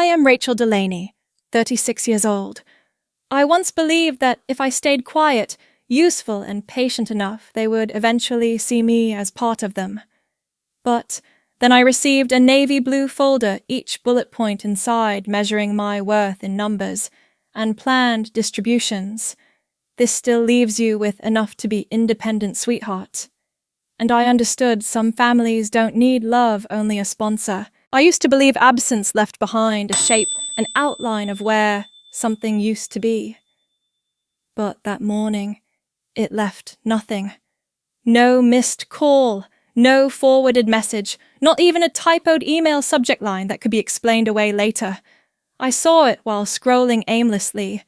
am Rachel Delaney, 36 years old. I once believed that if I stayed quiet, useful and patient enough, they would eventually see me as part of them. But then I received a navy blue folder, each bullet point inside measuring my worth in numbers, and planned distributions. This still leaves you with enough to be independent, sweetheart. And I understood some families don't need love, only a sponsor. I used to believe absence left behind a shape, an outline of where something used to be. But that morning, it left nothing. No missed call, no forwarded message, not even a typoed email subject line that could be explained away later. I saw it while scrolling aimlessly.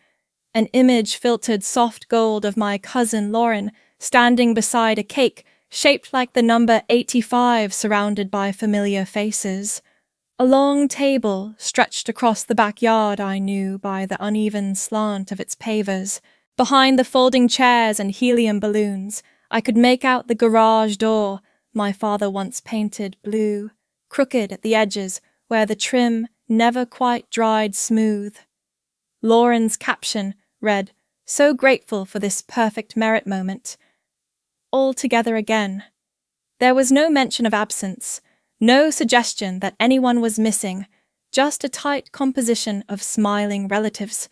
An image filtered soft gold of my cousin Lauren standing beside a cake shaped like the number 85 surrounded by familiar faces. A long table stretched across the backyard I knew by the uneven slant of its pavers. Behind the folding chairs and helium balloons, I could make out the garage door my father once painted blue, crooked at the edges where the trim never quite dried smooth. Lauren's caption read, "So grateful for this perfect merit moment." All together again. There was no mention of absence, no suggestion that anyone was missing, just a tight composition of smiling relatives.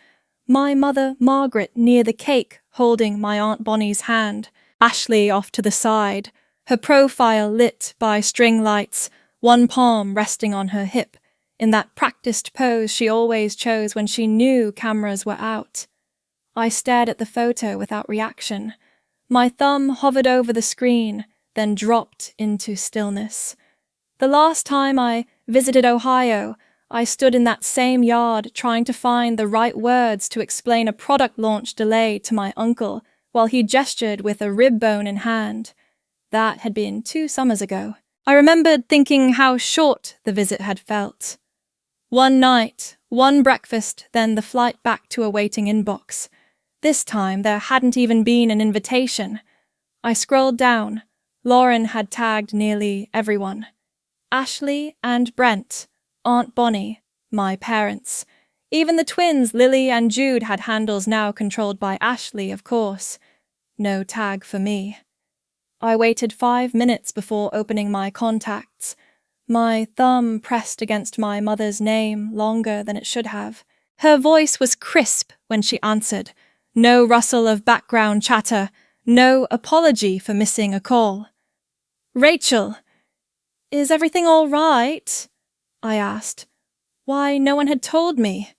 My mother, Margaret, near the cake, holding my Aunt Bonnie's hand, Ashley off to the side, her profile lit by string lights, one palm resting on her hip, in that practiced pose she always chose when she knew cameras were out. I stared at the photo without reaction. My thumb hovered over the screen, then dropped into stillness. The last time I visited Ohio, I stood in that same yard trying to find the right words to explain a product launch delay to my uncle while he gestured with a rib bone in hand. That had been 2 summers ago. I remembered thinking how short the visit had felt. One night, one breakfast, then the flight back to a waiting inbox. This time there hadn't even been an invitation. I scrolled down. Lauren had tagged nearly everyone. Ashley and Brent, Aunt Bonnie, my parents. Even the twins, Lily and Jude, had handles now controlled by Ashley, of course. No tag for me. I waited 5 minutes before opening my contacts. My thumb pressed against my mother's name longer than it should have. Her voice was crisp when she answered. No rustle of background chatter, no apology for missing a call. "Rachel, is everything all right?" I asked. Why no one had told me.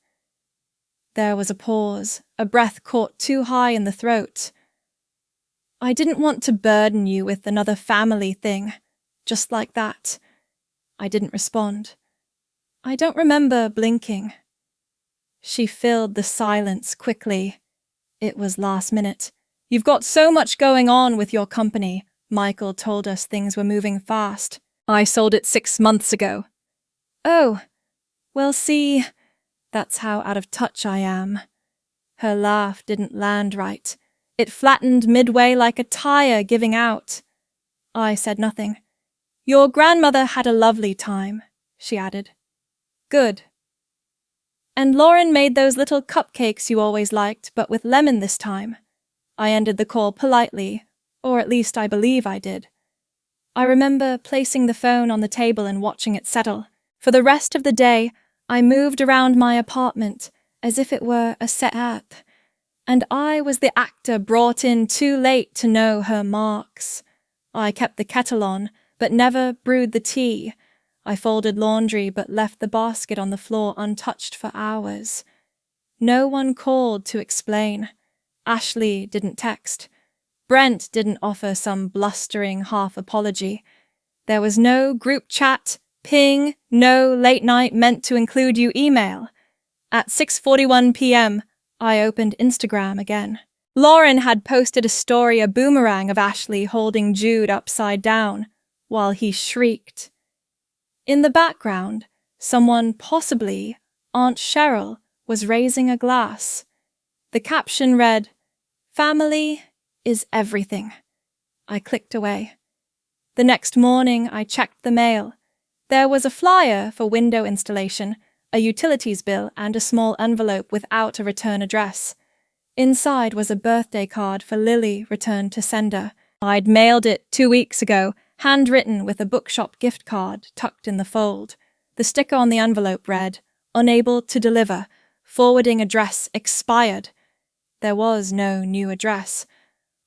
There was a pause, a breath caught too high in the throat. "I didn't want to burden you with another family thing, just like that." I didn't respond. I don't remember blinking. She filled the silence quickly. It was last minute. "You've got so much going on with your company. Michael told us things were moving fast. I sold it 6 months ago." "Oh, well, see, that's how out of touch I am." Her laugh didn't land right. It flattened midway like a tire giving out. I said nothing. "Your grandmother had a lovely time," she added. "Good. And Lauren made those little cupcakes you always liked, but with lemon this time." I ended the call politely, or at least I believe I did. I remember placing the phone on the table and watching it settle. For the rest of the day, I moved around my apartment as if it were a set, and I was the actor brought in too late to know her marks. I kept the kettle on, but never brewed the tea. I folded laundry but left the basket on the floor untouched for hours. No one called to explain. Ashley didn't text. Brent didn't offer some blustering half-apology. There was no group chat, ping, no late night meant to include you email. At 6:41 p.m., I opened Instagram again. Lauren had posted a story, a boomerang of Ashley holding Jude upside down, while he shrieked. In the background, someone, possibly Aunt Cheryl, was raising a glass. The caption read, "Family is everything." I clicked away. The next morning, I checked the mail. There was a flyer for window installation, a utilities bill, and a small envelope without a return address. Inside was a birthday card for Lily, returned to sender. I'd mailed it 2 weeks ago, handwritten with a bookshop gift card tucked in the fold. The sticker on the envelope read, "Unable to deliver. Forwarding address expired." There was no new address.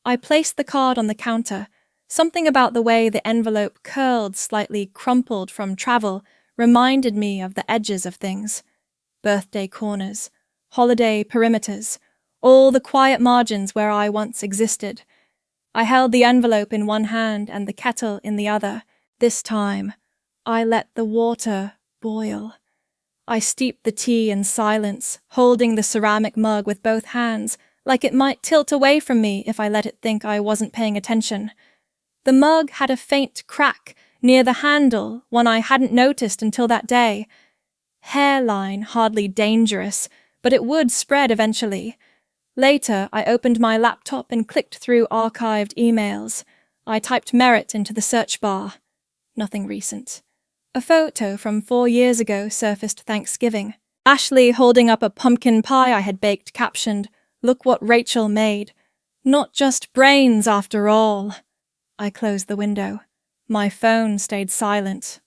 I placed the card on the counter. Something about the way the envelope curled, slightly crumpled from travel, reminded me of the edges of things. Birthday corners, holiday perimeters, all the quiet margins where I once existed. I held the envelope in one hand and the kettle in the other. This time, I let the water boil. I steeped the tea in silence, holding the ceramic mug with both hands, like it might tilt away from me if I let it think I wasn't paying attention. The mug had a faint crack near the handle, one I hadn't noticed until that day. Hairline hardly dangerous, but it would spread eventually. Later, I opened my laptop and clicked through archived emails. I typed Merit into the search bar. Nothing recent. A photo from 4 years ago surfaced Thanksgiving. Ashley holding up a pumpkin pie I had baked, captioned, "Look what Rachel made. Not just brains after all." I closed the window. My phone stayed silent.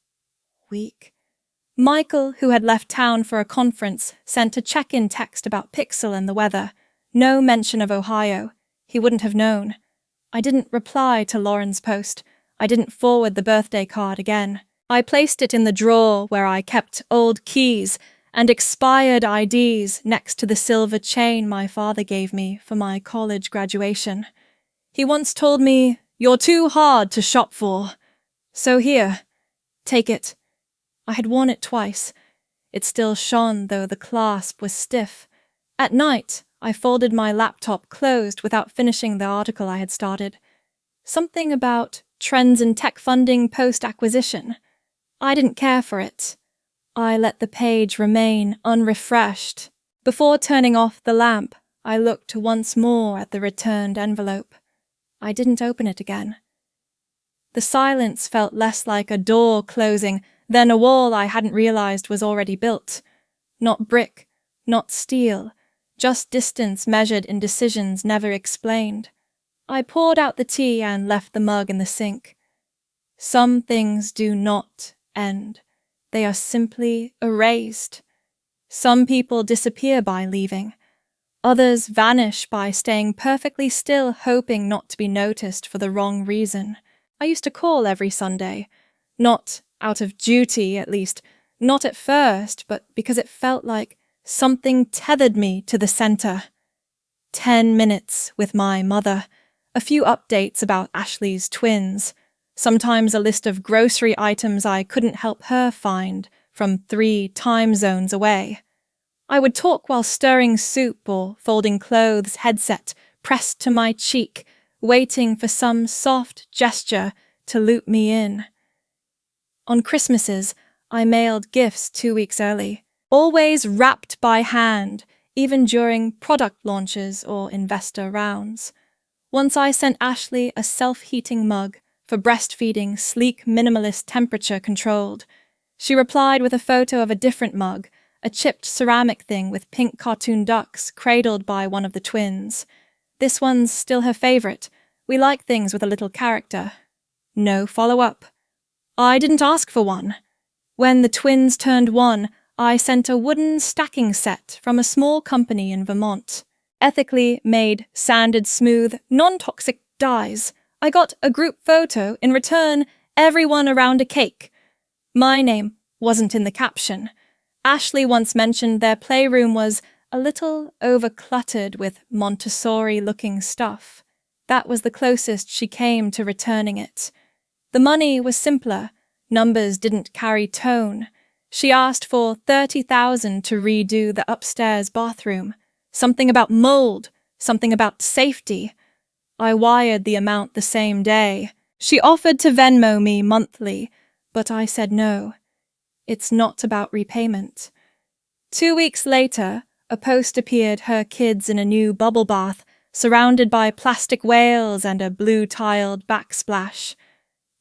Weak. Michael, who had left town for a conference, sent a check-in text about Pixel and the weather. No mention of Ohio. He wouldn't have known. I didn't reply to Lauren's post. I didn't forward the birthday card again. I placed it in the drawer where I kept old keys and expired IDs next to the silver chain my father gave me for my college graduation. He once told me, "You're too hard to shop for." So here, take it. I had worn it twice. It still shone, though the clasp was stiff. At night, I folded my laptop closed without finishing the article I had started. Something about trends in tech funding post-acquisition. I didn't care for it. I let the page remain unrefreshed. Before turning off the lamp, I looked once more at the returned envelope. I didn't open it again. The silence felt less like a door closing than a wall I hadn't realized was already built. Not brick, not steel, just distance measured in decisions never explained. I poured out the tea and left the mug in the sink. Some things do not end. They are simply erased. Some people disappear by leaving. Others vanish by staying perfectly still, hoping not to be noticed for the wrong reason. I used to call every Sunday. Not out of duty, at least. Not at first, but because it felt like something tethered me to the center. 10 minutes with my mother. A few updates about Ashley's twins. Sometimes a list of grocery items I couldn't help her find from 3 time zones away. I would talk while stirring soup or folding clothes, headset pressed to my cheek, waiting for some soft gesture to loop me in. On Christmases, I mailed gifts 2 weeks early, always wrapped by hand, even during product launches or investor rounds. Once I sent Ashley a self-heating mug for breastfeeding, sleek, minimalist, temperature-controlled. She replied with a photo of a different mug, a chipped ceramic thing with pink cartoon ducks cradled by one of the twins. This one's still her favorite. We like things with a little character. No follow-up. I didn't ask for one. When the twins turned 1, I sent a wooden stacking set from a small company in Vermont. Ethically made, sanded smooth, non-toxic dyes. I got a group photo. In return, everyone around a cake. My name wasn't in the caption. Ashley once mentioned their playroom was a little over-cluttered with Montessori-looking stuff. That was the closest she came to returning it. The money was simpler. Numbers didn't carry tone. She asked for $30,000 to redo the upstairs bathroom. Something about mold, something about safety. I wired the amount the same day. She offered to Venmo me monthly, but I said no. It's not about repayment. 2 weeks later, a post appeared, her kids in a new bubble bath, surrounded by plastic whales and a blue-tiled backsplash.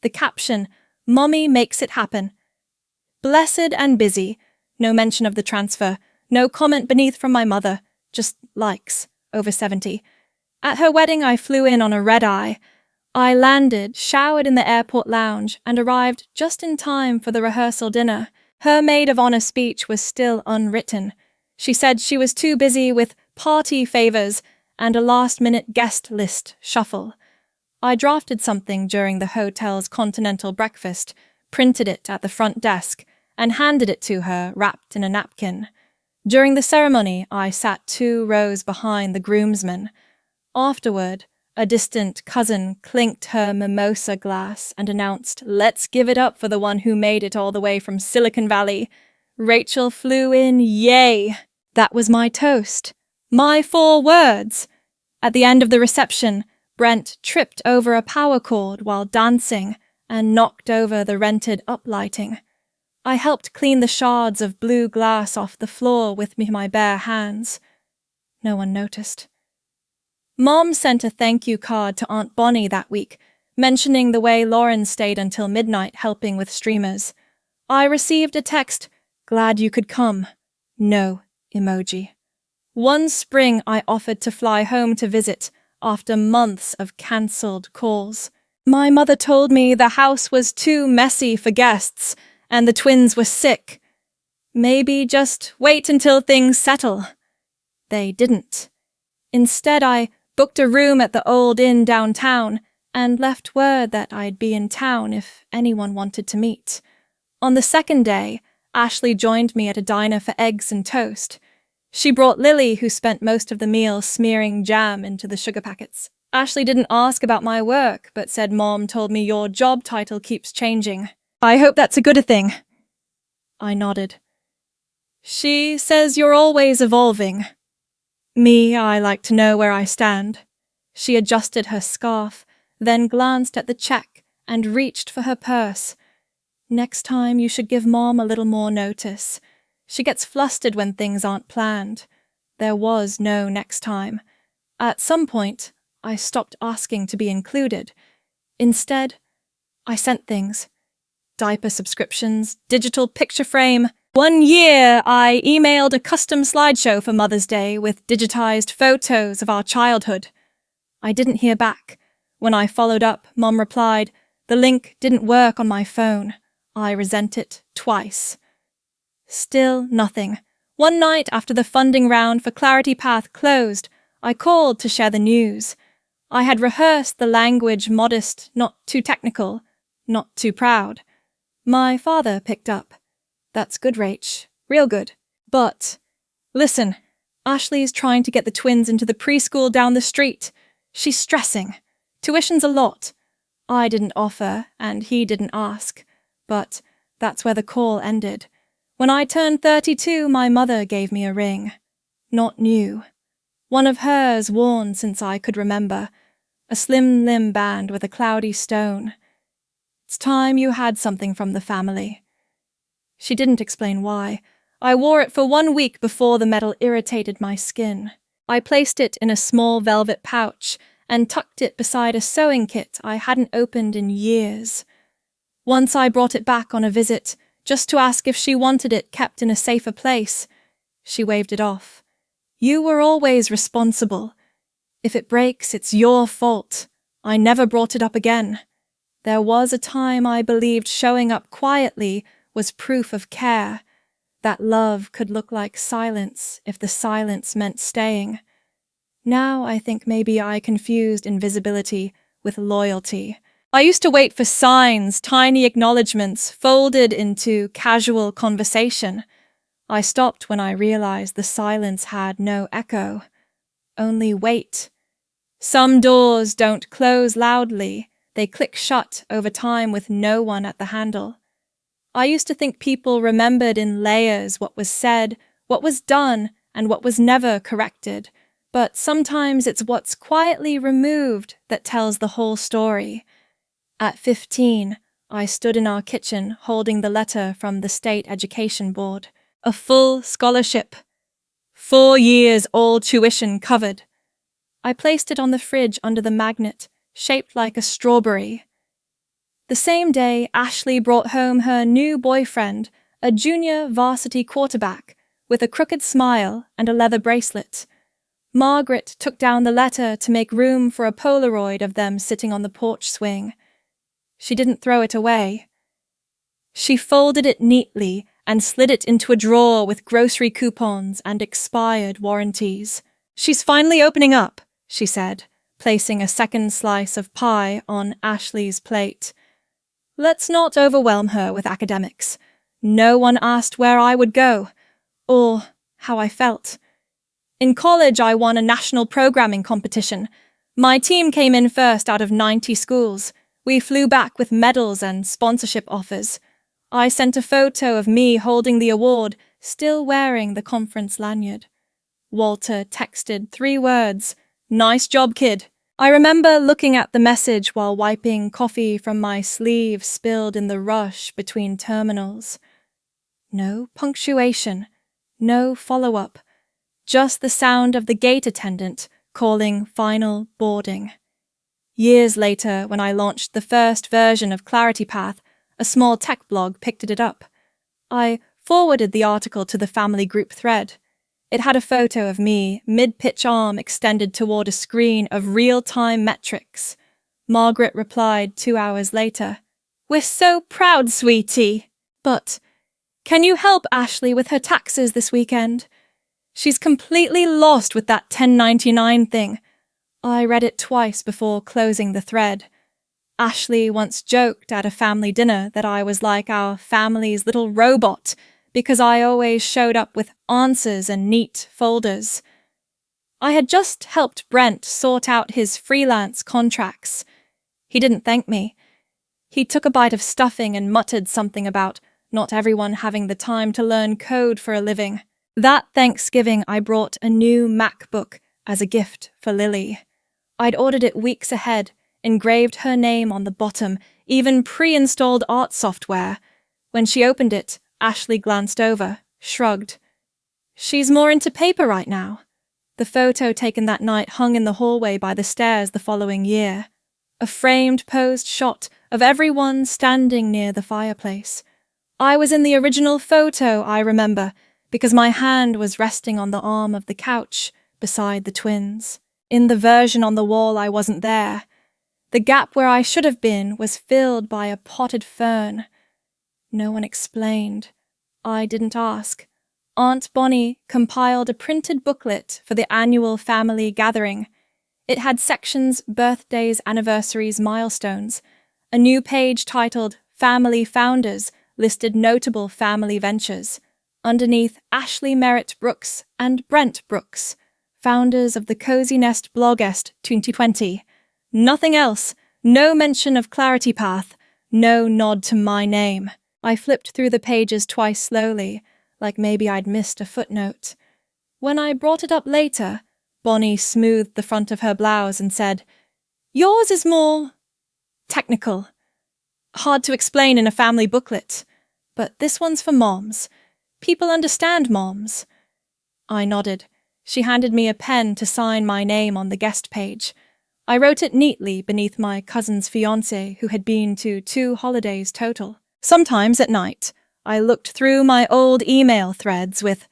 The caption, "Mommy makes it happen." Blessed and busy, No mention of the transfer. No comment beneath from my mother. Just likes. Over 70. At her wedding, I flew in on a red-eye. I landed, showered in the airport lounge, and arrived just in time for the rehearsal dinner. Her maid of honor speech was still unwritten. She said she was too busy with party favors and a last-minute guest list shuffle. I drafted something during the hotel's continental breakfast, printed it at the front desk, and handed it to her wrapped in a napkin. During the ceremony, I sat 2 rows behind the groomsmen. Afterward, a distant cousin clinked her mimosa glass and announced, "Let's give it up for the one who made it all the way from Silicon Valley. Rachel flew in, yay!" That was my toast. My 4 words. At the end of the reception, Brent tripped over a power cord while dancing and knocked over the rented uplighting. I helped clean the shards of blue glass off the floor with my bare hands. No one noticed. Mom sent a thank you card to Aunt Bonnie that week, mentioning the way Lauren stayed until midnight helping with streamers. I received a text, "Glad you could come." No emoji. One spring I offered to fly home to visit after months of cancelled calls. My mother told me the house was too messy for guests and the twins were sick. Maybe just wait until things settle. They didn't. Instead, I booked a room at the old inn downtown and left word that I'd be in town if anyone wanted to meet. On the second day, Ashley joined me at a diner for eggs and toast. She brought Lily, who spent most of the meal smearing jam into the sugar packets. Ashley didn't ask about my work, but said Mom told me your job title keeps changing. I hope that's a good thing. I nodded. She says you're always evolving. Me, I like to know where I stand. She adjusted her scarf, then glanced at the check and reached for her purse. Next time you should give Mom a little more notice. She gets flustered when things aren't planned. There was no next time. At some point, I stopped asking to be included. Instead, I sent things. Diaper subscriptions, digital picture frame. One year, I emailed a custom slideshow for Mother's Day with digitized photos of our childhood. I didn't hear back. When I followed up, Mom replied, "The link didn't work on my phone. I resent it twice." Still nothing. One night after the funding round for Clarity Path closed, I called to share the news. I had rehearsed the language modest, not too technical, not too proud. My father picked up. "That's good, Rach. Real good. But, listen, Ashley's trying to get the twins into the preschool down the street. She's stressing. Tuition's a lot. I didn't offer, and he didn't ask. But that's where the call ended. When I turned 32, my mother gave me a ring. Not new. One of hers worn since I could remember. A slim limb band with a cloudy stone. It's time you had something from the family. She didn't explain why. I wore it for 1 week before the metal irritated my skin. I placed it in a small velvet pouch and tucked it beside a sewing kit I hadn't opened in years. Once I brought it back on a visit, just to ask if she wanted it kept in a safer place. She waved it off. "You were always responsible. If it breaks, it's your fault. I never brought it up again. There was a time I believed showing up quietly was proof of care, that love could look like silence if the silence meant staying. Now I think maybe I confused invisibility with loyalty. I used to wait for signs, tiny acknowledgements folded into casual conversation. I stopped when I realized the silence had no echo, only weight. Some doors don't close loudly, they click shut over time with no one at the handle. I used to think people remembered in layers what was said, what was done, and what was never corrected, but sometimes it's what's quietly removed that tells the whole story. At 15, I stood in our kitchen holding the letter from the State Education Board. A full scholarship. 4 years all tuition covered. I placed it on the fridge under the magnet, shaped like a strawberry. The same day, Ashley brought home her new boyfriend, a junior varsity quarterback with a crooked smile and a leather bracelet. Margaret took down the letter to make room for a Polaroid of them sitting on the porch swing. She didn't throw it away. She folded it neatly and slid it into a drawer with grocery coupons and expired warranties. "She's finally opening up," she said, placing a second slice of pie on Ashley's plate. "Let's not overwhelm her with academics. No one asked where I would go, or how I felt. In college, I won a national programming competition. My team came in first out of 90 schools. We flew back with medals and sponsorship offers. I sent a photo of me holding the award, still wearing the conference lanyard. Walter texted 3 words, "Nice job, kid." I remember looking at the message while wiping coffee from my sleeve spilled in the rush between terminals. No punctuation, no follow-up, just the sound of the gate attendant calling final boarding. Years later, when I launched the first version of Clarity Path, a small tech blog picked it up. I forwarded the article to the family group thread. It had a photo of me, mid-pitch arm extended toward a screen of real-time metrics. Margaret replied 2 hours later, "We're so proud, sweetie. But can you help Ashley with her taxes this weekend? She's completely lost with that 1099 thing." I read it twice before closing the thread. Ashley once joked at a family dinner that I was like our family's little robot because I always showed up with answers and neat folders. I had just helped Brent sort out his freelance contracts. He didn't thank me. He took a bite of stuffing and muttered something about not everyone having the time to learn code for a living. That Thanksgiving, I brought a new MacBook as a gift for Lily. I'd ordered it weeks ahead, engraved her name on the bottom, even pre-installed art software. When she opened it, Ashley glanced over, shrugged. "She's more into paper right now." The photo taken that night hung in the hallway by the stairs the following year. A framed posed shot of everyone standing near the fireplace. I was in the original photo, I remember, because my hand was resting on the arm of the couch beside the twins. In the version on the wall, I wasn't there. The gap where I should have been was filled by a potted fern. No one explained. I didn't ask. Aunt Bonnie compiled a printed booklet for the annual family gathering. It had sections, birthdays, anniversaries, milestones. A new page titled Family Founders listed notable family ventures. Underneath, Ashley Merritt Brooks and Brent Brooks, founders of the Cozy Nest Blogest 2020. Nothing else, no mention of Clarity Path, no nod to my name. I flipped through the pages twice slowly, like maybe I'd missed a footnote. When I brought it up later, Bonnie smoothed the front of her blouse and said, "Yours is more technical. Hard to explain in a family booklet, but this one's for moms. People understand moms." I nodded. She handed me a pen to sign my name on the guest page. I wrote it neatly beneath my cousin's fiancé, who had been to 2 holidays total. Sometimes at night, I looked through my old email threads with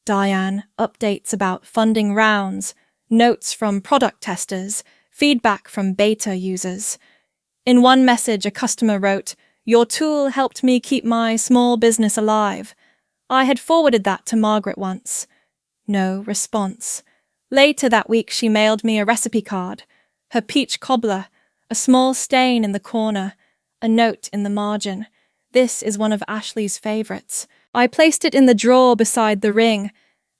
Diane, updates about funding rounds, notes from product testers, feedback from beta users. In one message, a customer wrote, "Your tool helped me keep my small business alive." I had forwarded that to Margaret once. No response. Later that week, she mailed me a recipe card, her peach cobbler, a small stain in the corner, a note in the margin. "This is one of Ashley's favorites." I placed it in the drawer beside the ring,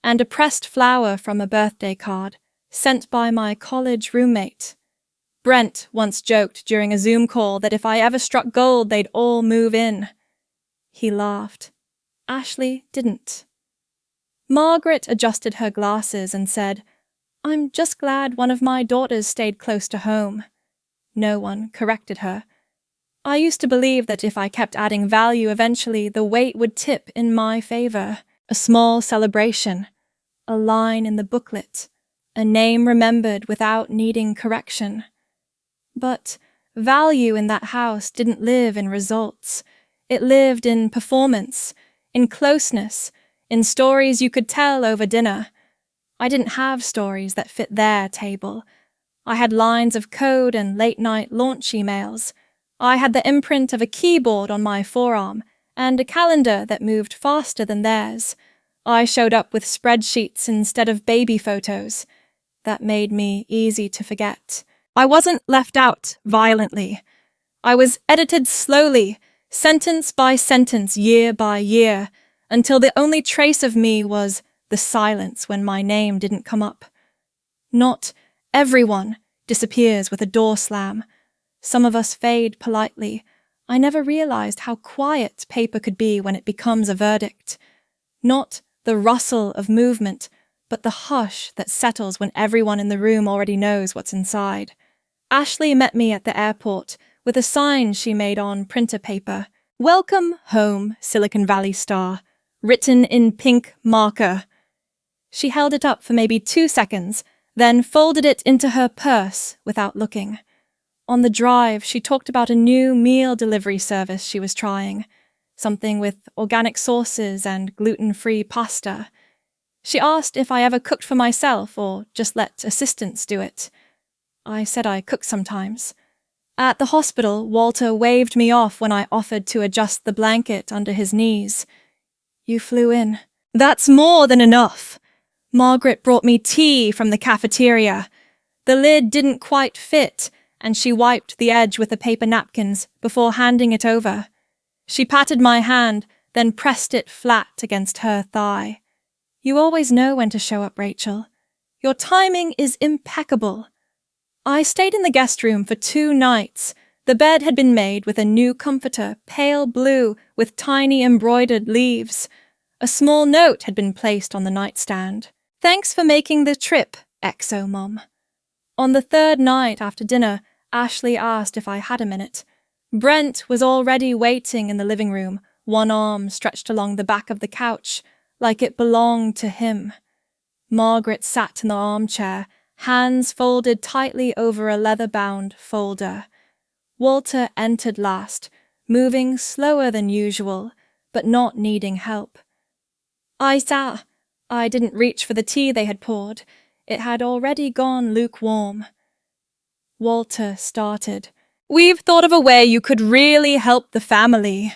and a pressed flower from a birthday card, sent by my college roommate. Brent once joked during a Zoom call that if I ever struck gold, they'd all move in. He laughed. Ashley didn't. Margaret adjusted her glasses and said, "I'm just glad one of my daughters stayed close to home." No one corrected her. I used to believe that if I kept adding value, eventually the weight would tip in my favor. A small celebration, a line in the booklet, a name remembered without needing correction. But value in that house didn't live in results. It lived in performance, in closeness, in stories you could tell over dinner. I didn't have stories that fit their table. I had lines of code and late-night launch emails. I had the imprint of a keyboard on my forearm and a calendar that moved faster than theirs. I showed up with spreadsheets instead of baby photos. That made me easy to forget. I wasn't left out violently. I was edited slowly, sentence by sentence, year by year, until the only trace of me was the silence when my name didn't come up. Not everyone disappears with a door slam. Some of us fade politely. I never realized how quiet paper could be when it becomes a verdict. Not the rustle of movement, but the hush that settles when everyone in the room already knows what's inside. Ashley met me at the airport with a sign she made on printer paper. "Welcome home, Silicon Valley star," written in pink marker. She held it up for maybe 2 seconds, then folded it into her purse without looking. On the drive, she talked about a new meal delivery service she was trying, something with organic sauces and gluten-free pasta. She asked if I ever cooked for myself or just let assistants do it. I said I cook sometimes. At the hospital, Walter waved me off when I offered to adjust the blanket under his knees. "You flew in." "That's more than enough." Margaret brought me tea from the cafeteria. The lid didn't quite fit, and she wiped the edge with the paper napkins before handing it over. She patted my hand, then pressed it flat against her thigh. "You always know when to show up, Rachel. Your timing is impeccable." I stayed in the guest room for 2 nights. The bed had been made with a new comforter, pale blue, with tiny embroidered leaves. A small note had been placed on the nightstand. "Thanks for making the trip, Exo Mom." On the 3rd night after dinner, Ashley asked if I had a minute. Brent was already waiting in the living room, one arm stretched along the back of the couch, like it belonged to him. Margaret sat in the armchair, hands folded tightly over a leather-bound folder. Walter entered last, moving slower than usual, but not needing help. I didn't reach for the tea they had poured. It had already gone lukewarm. Walter started. "We've thought of a way you could really help the family."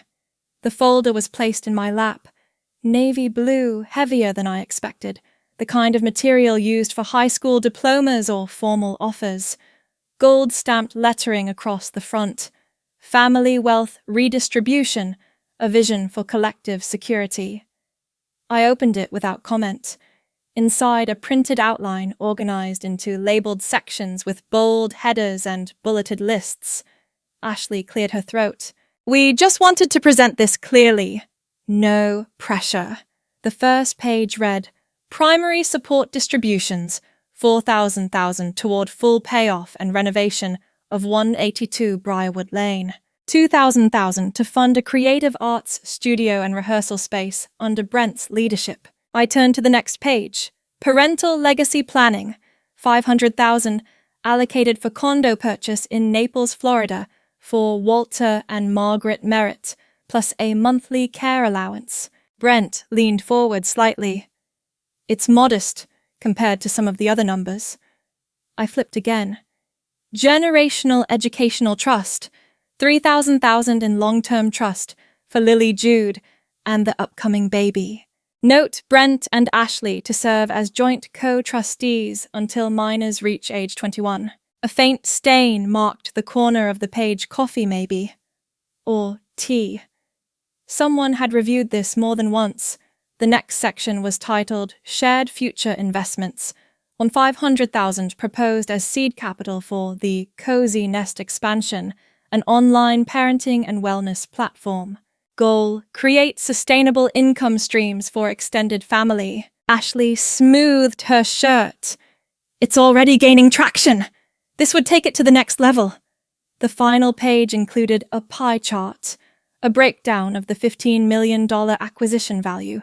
The folder was placed in my lap. Navy blue, heavier than I expected, the kind of material used for high school diplomas or formal offers. Gold-stamped lettering across the front. Family wealth redistribution, a vision for collective security. I opened it without comment. Inside, a printed outline organized into labeled sections with bold headers and bulleted lists. Ashley cleared her throat. "We just wanted to present this clearly. No pressure." The first page read, "Primary support distributions, $4,000 toward full payoff and renovation of 182 Briarwood Lane. $2,000 to fund a creative arts studio and rehearsal space under Brent's leadership." I turned to the next page. "Parental legacy planning, $500,000 allocated for condo purchase in Naples, Florida for Walter and Margaret Merritt, plus a monthly care allowance." Brent leaned forward slightly. "It's modest compared to some of the other numbers." I flipped again. "Generational educational trust, $3,000 in long-term trust for Lily Jude and the upcoming baby. Note Brent and Ashley to serve as joint co-trustees until minors reach age 21. A faint stain marked the corner of the page. Coffee, maybe. Or tea. Someone had reviewed this more than once. The next section was titled Shared Future Investments, on $500,000 proposed as seed capital for the Cozy Nest Expansion, an online parenting and wellness platform. Goal, create sustainable income streams for extended family. Ashley smoothed her shirt. "It's already gaining traction. This would take it to the next level." The final page included a pie chart, a breakdown of the $15 million acquisition value.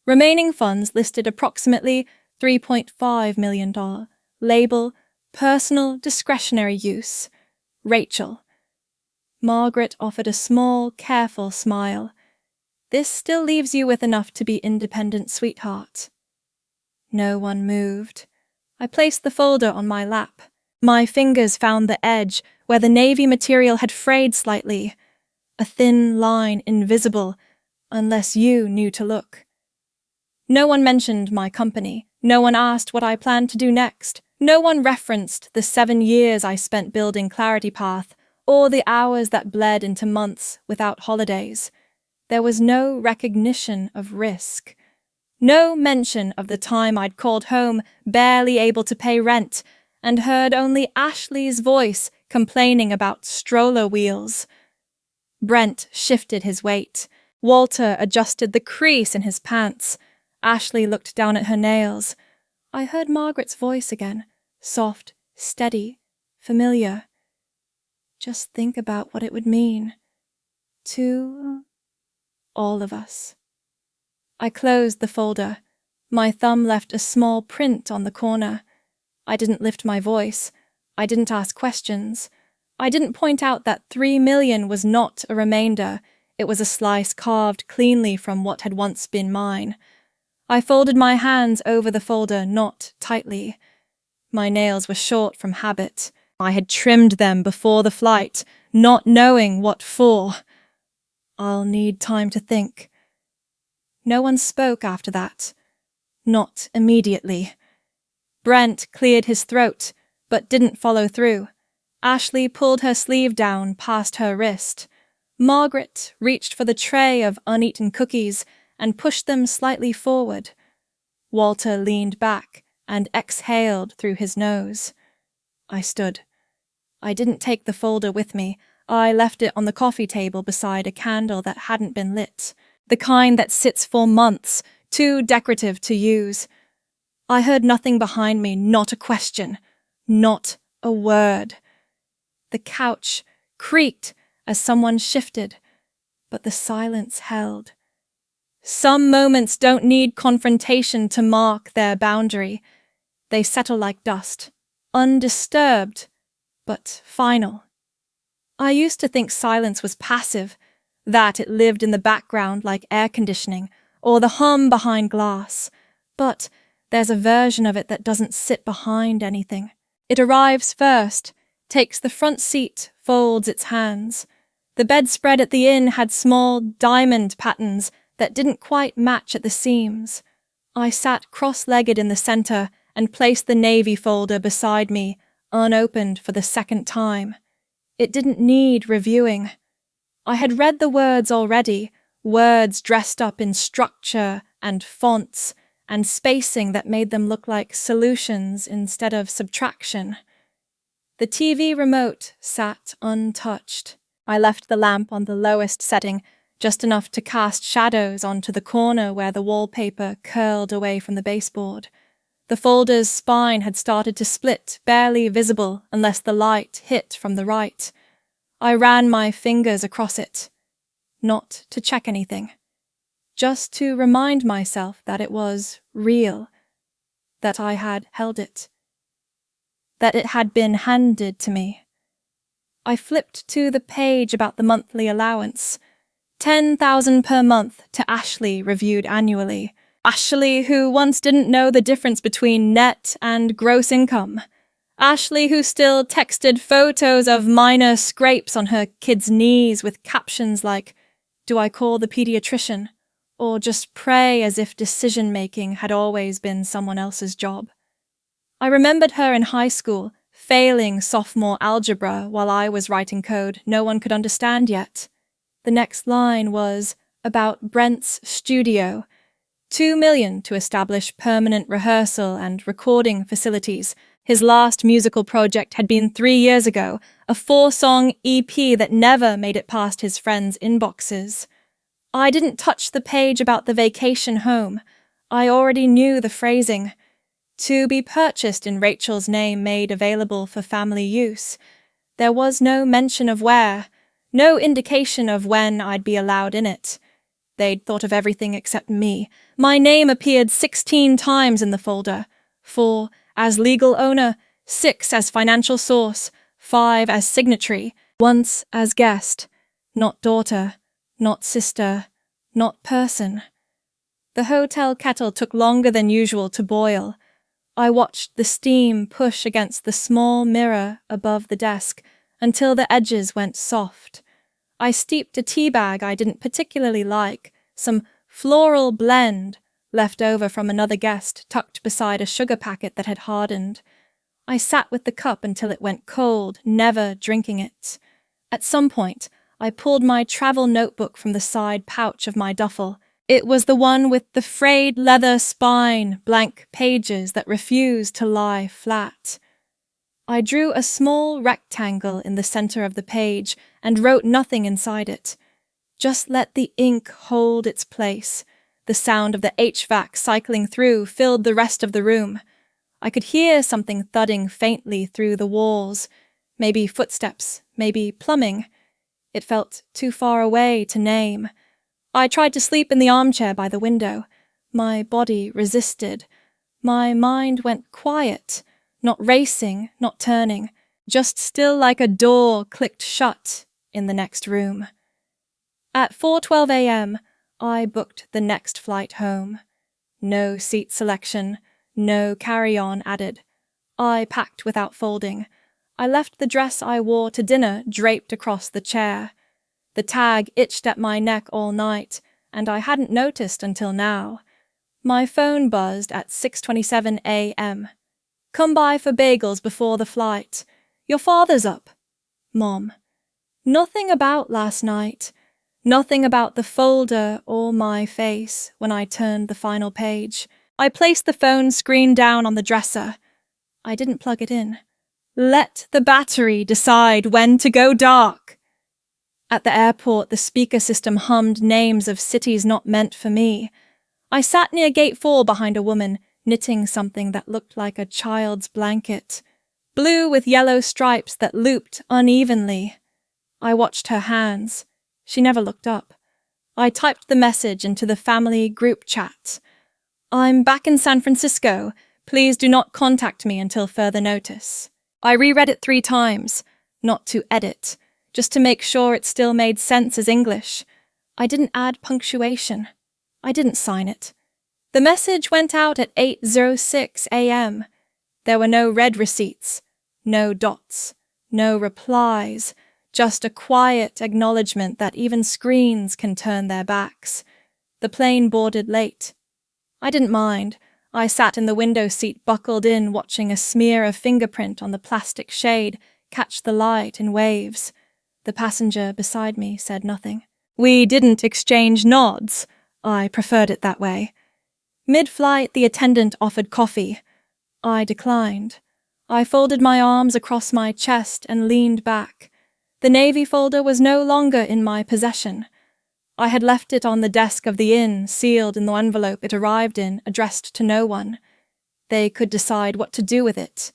Remaining funds listed approximately $3.5 million. Label, personal discretionary use. Rachel. Margaret offered a small, careful smile. This still leaves you with enough to be independent, sweetheart. No one moved. I placed the folder on my lap. My fingers found the edge where the navy material had frayed slightly, a thin line invisible unless you knew to look. No one mentioned my company. No one asked what I planned to do next. No one referenced the 7 years I spent building Clarity Path or the hours that bled into months without holidays. There was no recognition of risk. No mention of the time I'd called home barely able to pay rent and heard only Ashley's voice complaining about stroller wheels. Brent shifted his weight. Walter adjusted the crease in his pants. Ashley looked down at her nails. I heard Margaret's voice again, soft, steady, familiar. Just think about what it would mean to all of us. I closed the folder. My thumb left a small print on the corner. I didn't lift my voice. I didn't ask questions. I didn't point out that 3 million was not a remainder. It was a slice carved cleanly from what had once been mine. I folded my hands over the folder, not tightly. My nails were short from habit. I had trimmed them before the flight, not knowing what for. I'll need time to think. No one spoke after that. Not immediately. Brent cleared his throat, but didn't follow through. Ashley pulled her sleeve down past her wrist. Margaret reached for the tray of uneaten cookies and pushed them slightly forward. Walter leaned back and exhaled through his nose. I stood. I didn't take the folder with me. I left it on the coffee table beside a candle that hadn't been lit, the kind that sits for months, too decorative to use. I heard nothing behind me, not a question, not a word. The couch creaked as someone shifted, but the silence held. Some moments don't need confrontation to mark their boundary. They settle like dust, undisturbed, but final. I used to think silence was passive, that it lived in the background like air conditioning or the hum behind glass. But there's a version of it that doesn't sit behind anything. It arrives first, takes the front seat, folds its hands. The bedspread at the inn had small diamond patterns that didn't quite match at the seams. I sat cross-legged in the center and placed the navy folder beside me, unopened for the second time. It didn't need reviewing. I had read the words already, words dressed up in structure and fonts and spacing that made them look like solutions instead of subtraction. The TV remote sat untouched. I left the lamp on the lowest setting, just enough to cast shadows onto the corner where the wallpaper curled away from the baseboard. The folder's spine had started to split, barely visible unless the light hit from the right. I ran my fingers across it, not to check anything, just to remind myself that it was real, that I had held it, that it had been handed to me. I flipped to the page about the monthly allowance. 10,000 per month to Ashley, reviewed annually. Ashley, who once didn't know the difference between net and gross income. Ashley, who still texted photos of minor scrapes on her kid's knees with captions like, "Do I call the pediatrician?" or just pray as if decision-making had always been someone else's job. I remembered her in high school, failing sophomore algebra while I was writing code no one could understand yet. The next line was about Brent's studio. 2 million to establish permanent rehearsal and recording facilities. His last musical project had been 3 years ago, a 4-song EP that never made it past his friends' inboxes. I didn't touch the page about the vacation home. I already knew the phrasing. To be purchased in Rachel's name, made available for family use. There was no mention of where, no indication of when I'd be allowed in it. They'd thought of everything except me. My name appeared 16 times in the folder. 4 as legal owner, 6 as financial source, 5 as signatory, once as guest. Not daughter, not sister, not person. The hotel kettle took longer than usual to boil. I watched the steam push against the small mirror above the desk until the edges went soft. I steeped a tea bag I didn't particularly like, some floral blend left over from another guest tucked beside a sugar packet that had hardened. I sat with the cup until it went cold, never drinking it. At some point, I pulled my travel notebook from the side pouch of my duffel. It was the one with the frayed leather spine, blank pages that refused to lie flat. I drew a small rectangle in the center of the page and wrote nothing inside it. Just let the ink hold its place. The sound of the HVAC cycling through filled the rest of the room. I could hear something thudding faintly through the walls. Maybe footsteps, maybe plumbing. It felt too far away to name. I tried to sleep in the armchair by the window. My body resisted. My mind went quiet, not racing, not turning, just still like a door clicked shut in the next room. At 4:12 a.m., I booked the next flight home. No seat selection, no carry-on added. I packed without folding. I left the dress I wore to dinner draped across the chair. The tag itched at my neck all night, and I hadn't noticed until now. My phone buzzed at 6:27 a.m. "Come by for bagels before the flight. Your father's up." Mom. Nothing about last night. Nothing about the folder or my face when I turned the final page. I placed the phone screen down on the dresser. I didn't plug it in. Let the battery decide when to go dark. At the airport, the speaker system hummed names of cities not meant for me. I sat near gate 4 behind a woman, knitting something that looked like a child's blanket. Blue with yellow stripes that looped unevenly. I watched her hands. She never looked up. I typed the message into the family group chat. "I'm back in San Francisco. Please do not contact me until further notice." I reread it 3 times, not to edit, just to make sure it still made sense as English. I didn't add punctuation. I didn't sign it. The message went out at 8:06 a.m. There were no red receipts, no dots, no replies, just a quiet acknowledgement that even screens can turn their backs. The plane boarded late. I didn't mind. I sat in the window seat buckled in, watching a smear of fingerprint on the plastic shade catch the light in waves. The passenger beside me said nothing. We didn't exchange nods. I preferred it that way. Mid-flight, the attendant offered coffee. I declined. I folded my arms across my chest and leaned back. The navy folder was no longer in my possession. I had left it on the desk of the inn, sealed in the envelope it arrived in, addressed to no one. They could decide what to do with it.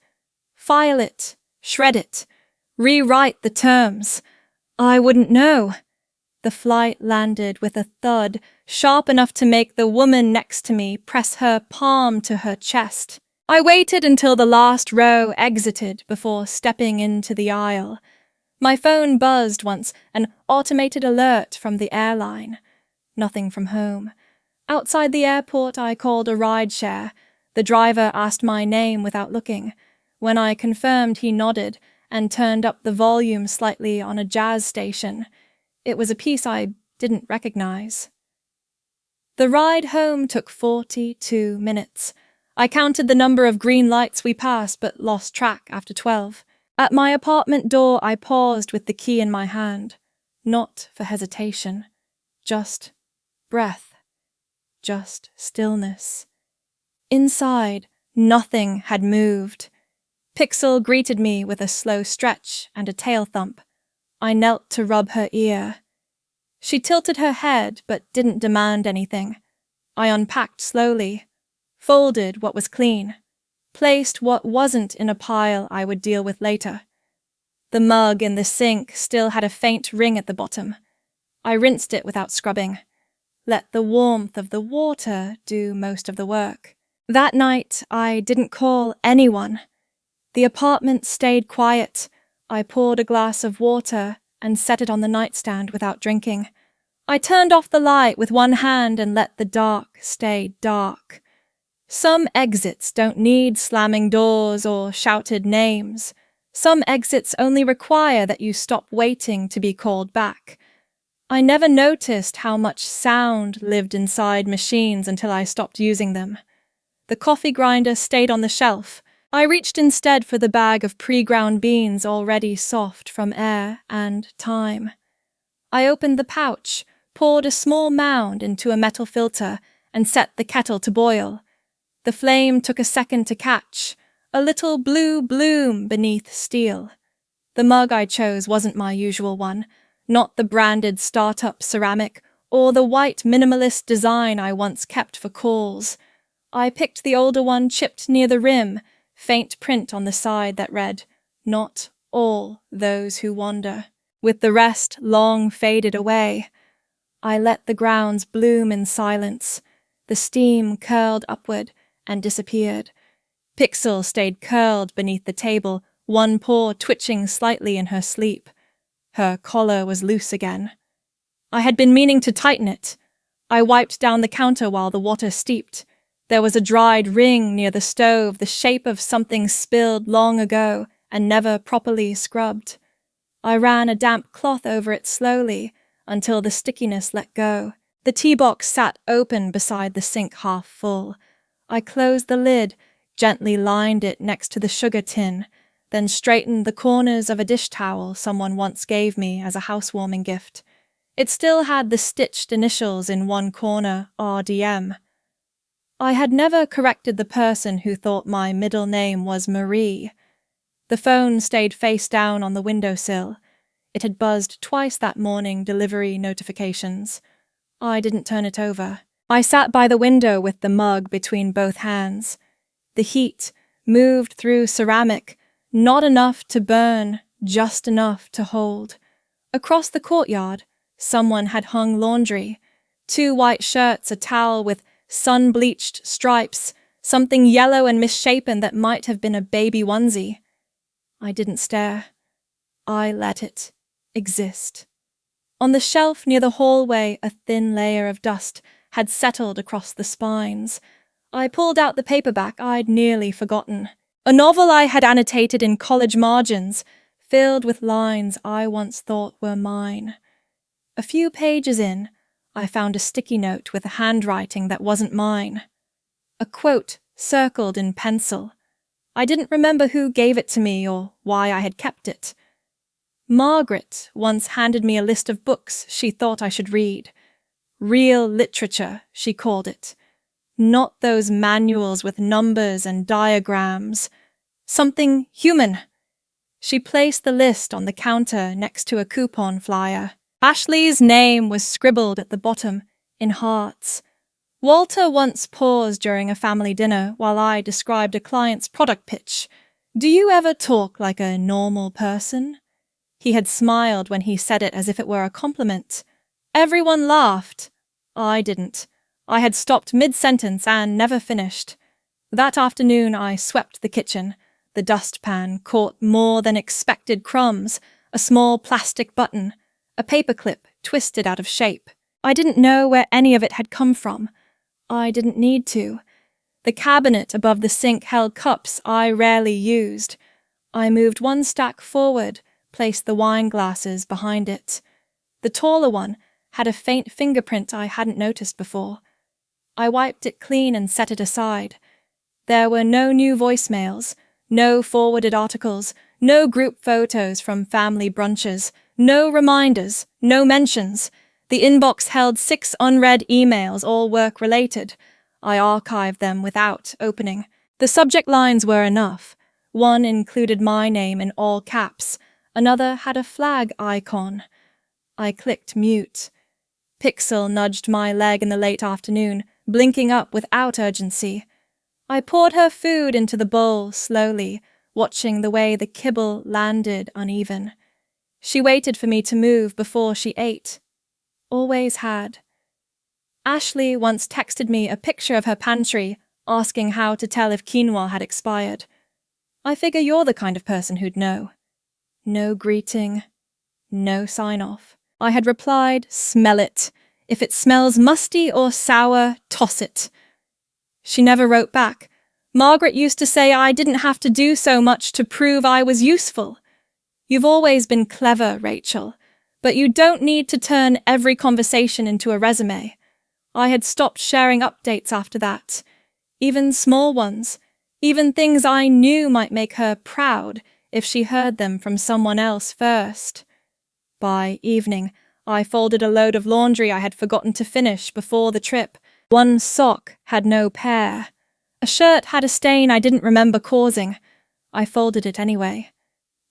File it, shred it, rewrite the terms. I wouldn't know. The flight landed with a thud, sharp enough to make the woman next to me press her palm to her chest. I waited until the last row exited before stepping into the aisle. My phone buzzed once, an automated alert from the airline. Nothing from home. Outside the airport, I called a rideshare. The driver asked my name without looking. When I confirmed, he nodded and turned up the volume slightly on a jazz station. It was a piece I didn't recognize. The ride home took 42 minutes. I counted the number of green lights we passed, but lost track after 12. At my apartment door, I paused with the key in my hand. Not for hesitation. Just breath. Just stillness. Inside, nothing had moved. Pixel greeted me with a slow stretch and a tail thump. I knelt to rub her ear. She tilted her head, but didn't demand anything. I unpacked slowly, folded what was clean, placed what wasn't in a pile I would deal with later. The mug in the sink still had a faint ring at the bottom. I rinsed it without scrubbing. Let the warmth of the water do most of the work. That night, I didn't call anyone. The apartment stayed quiet. I poured a glass of water and set it on the nightstand without drinking. I turned off the light with one hand and let the dark stay dark. Some exits don't need slamming doors or shouted names. Some exits only require that you stop waiting to be called back. I never noticed how much sound lived inside machines until I stopped using them. The coffee grinder stayed on the shelf. I reached instead for the bag of pre-ground beans already soft from air and time. I opened the pouch, poured a small mound into a metal filter, and set the kettle to boil. The flame took a second to catch, a little blue bloom beneath steel. The mug I chose wasn't my usual one, not the branded startup ceramic or the white minimalist design I once kept for calls. I picked the older one chipped near the rim, faint print on the side that read, "Not all those who wander," with the rest long faded away. I let the grounds bloom in silence. The steam curled upward and disappeared. Pixel stayed curled beneath the table, one paw twitching slightly in her sleep. Her collar was loose again. I had been meaning to tighten it. I wiped down the counter while the water steeped. There was a dried ring near the stove, the shape of something spilled long ago and never properly scrubbed. I ran a damp cloth over it slowly until the stickiness let go. The tea box sat open beside the sink half full. I closed the lid, gently lined it next to the sugar tin, then straightened the corners of a dish towel someone once gave me as a housewarming gift. It still had the stitched initials in one corner, RDM. I had never corrected the person who thought my middle name was Marie. The phone stayed face down on the windowsill. It had buzzed twice that morning, delivery notifications. I didn't turn it over. I sat by the window with the mug between both hands. The heat moved through ceramic, not enough to burn, just enough to hold. Across the courtyard, someone had hung laundry. 2 white shirts, a towel with sun-bleached stripes, something yellow and misshapen that might have been a baby onesie. I didn't stare. I let it exist. On the shelf near the hallway, a thin layer of dust had settled across the spines. I pulled out the paperback I'd nearly forgotten. A novel I had annotated in college margins, filled with lines I once thought were mine. A few pages in, I found a sticky note with a handwriting that wasn't mine. A quote circled in pencil. I didn't remember who gave it to me or why I had kept it. Margaret once handed me a list of books she thought I should read. Real literature, she called it. Not those manuals with numbers and diagrams. Something human. She placed the list on the counter next to a coupon flyer. Ashley's name was scribbled at the bottom, in hearts. Walter once paused during a family dinner while I described a client's product pitch. "Do you ever talk like a normal person?" He had smiled when he said it as if it were a compliment. Everyone laughed. I didn't. I had stopped mid-sentence and never finished. That afternoon I swept the kitchen. The dustpan caught more than expected crumbs, a small plastic button, a paperclip twisted out of shape. I didn't know where any of it had come from. I didn't need to. The cabinet above the sink held cups I rarely used. I moved one stack forward, placed the wine glasses behind it. The taller one had a faint fingerprint I hadn't noticed before. I wiped it clean and set it aside. There were no new voicemails, no forwarded articles, no group photos from family brunches, no reminders, no mentions. The inbox held 6 unread emails, all work-related. I archived them without opening. The subject lines were enough. One included my name in all caps. Another had a flag icon. I clicked mute. Pixel nudged my leg in the late afternoon, blinking up without urgency. I poured her food into the bowl slowly, watching the way the kibble landed uneven. She waited for me to move before she ate. Always had. Ashley once texted me a picture of her pantry, asking how to tell if quinoa had expired. I figure you're the kind of person who'd know. No greeting, no sign-off. I had replied, "Smell it. If it smells musty or sour, toss it." She never wrote back. Margaret used to say I didn't have to do so much to prove I was useful. You've always been clever, Rachel, but you don't need to turn every conversation into a resume. I had stopped sharing updates after that, even small ones, even things I knew might make her proud if she heard them from someone else first. By evening, I folded a load of laundry I had forgotten to finish before the trip. One sock had no pair. A shirt had a stain I didn't remember causing. I folded it anyway.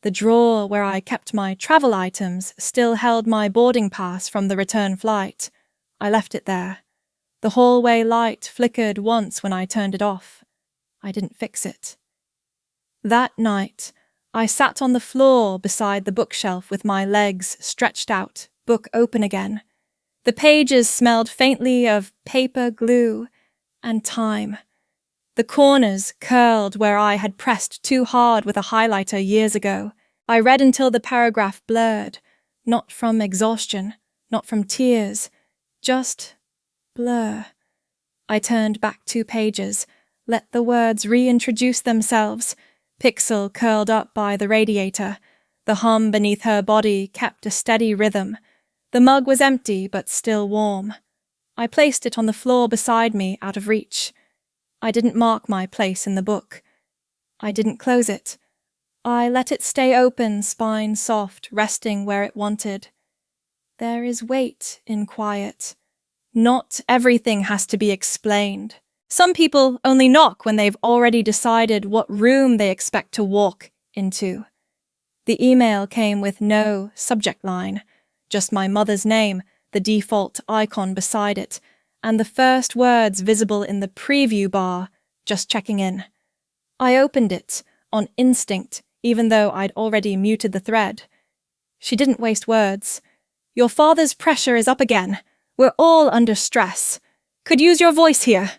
The drawer where I kept my travel items still held my boarding pass from the return flight. I left it there. The hallway light flickered once when I turned it off. I didn't fix it. That night, I sat on the floor beside the bookshelf with my legs stretched out, book open again. The pages smelled faintly of paper glue and time. The corners curled where I had pressed too hard with a highlighter years ago. I read until the paragraph blurred, not from exhaustion, not from tears, just blur. I turned back 2 pages, let the words reintroduce themselves. Pixel curled up by the radiator. The hum beneath her body kept a steady rhythm. The mug was empty but still warm. I placed it on the floor beside me, out of reach. I didn't mark my place in the book. I didn't close it. I let it stay open, spine soft, resting where it wanted. There is weight in quiet. Not everything has to be explained. Some people only knock when they've already decided what room they expect to walk into. The email came with no subject line, just my mother's name, the default icon beside it, and the first words visible in the preview bar, just checking in. I opened it, on instinct, even though I'd already muted the thread. She didn't waste words. "Your father's pressure is up again. We're all under stress. Could use your voice here."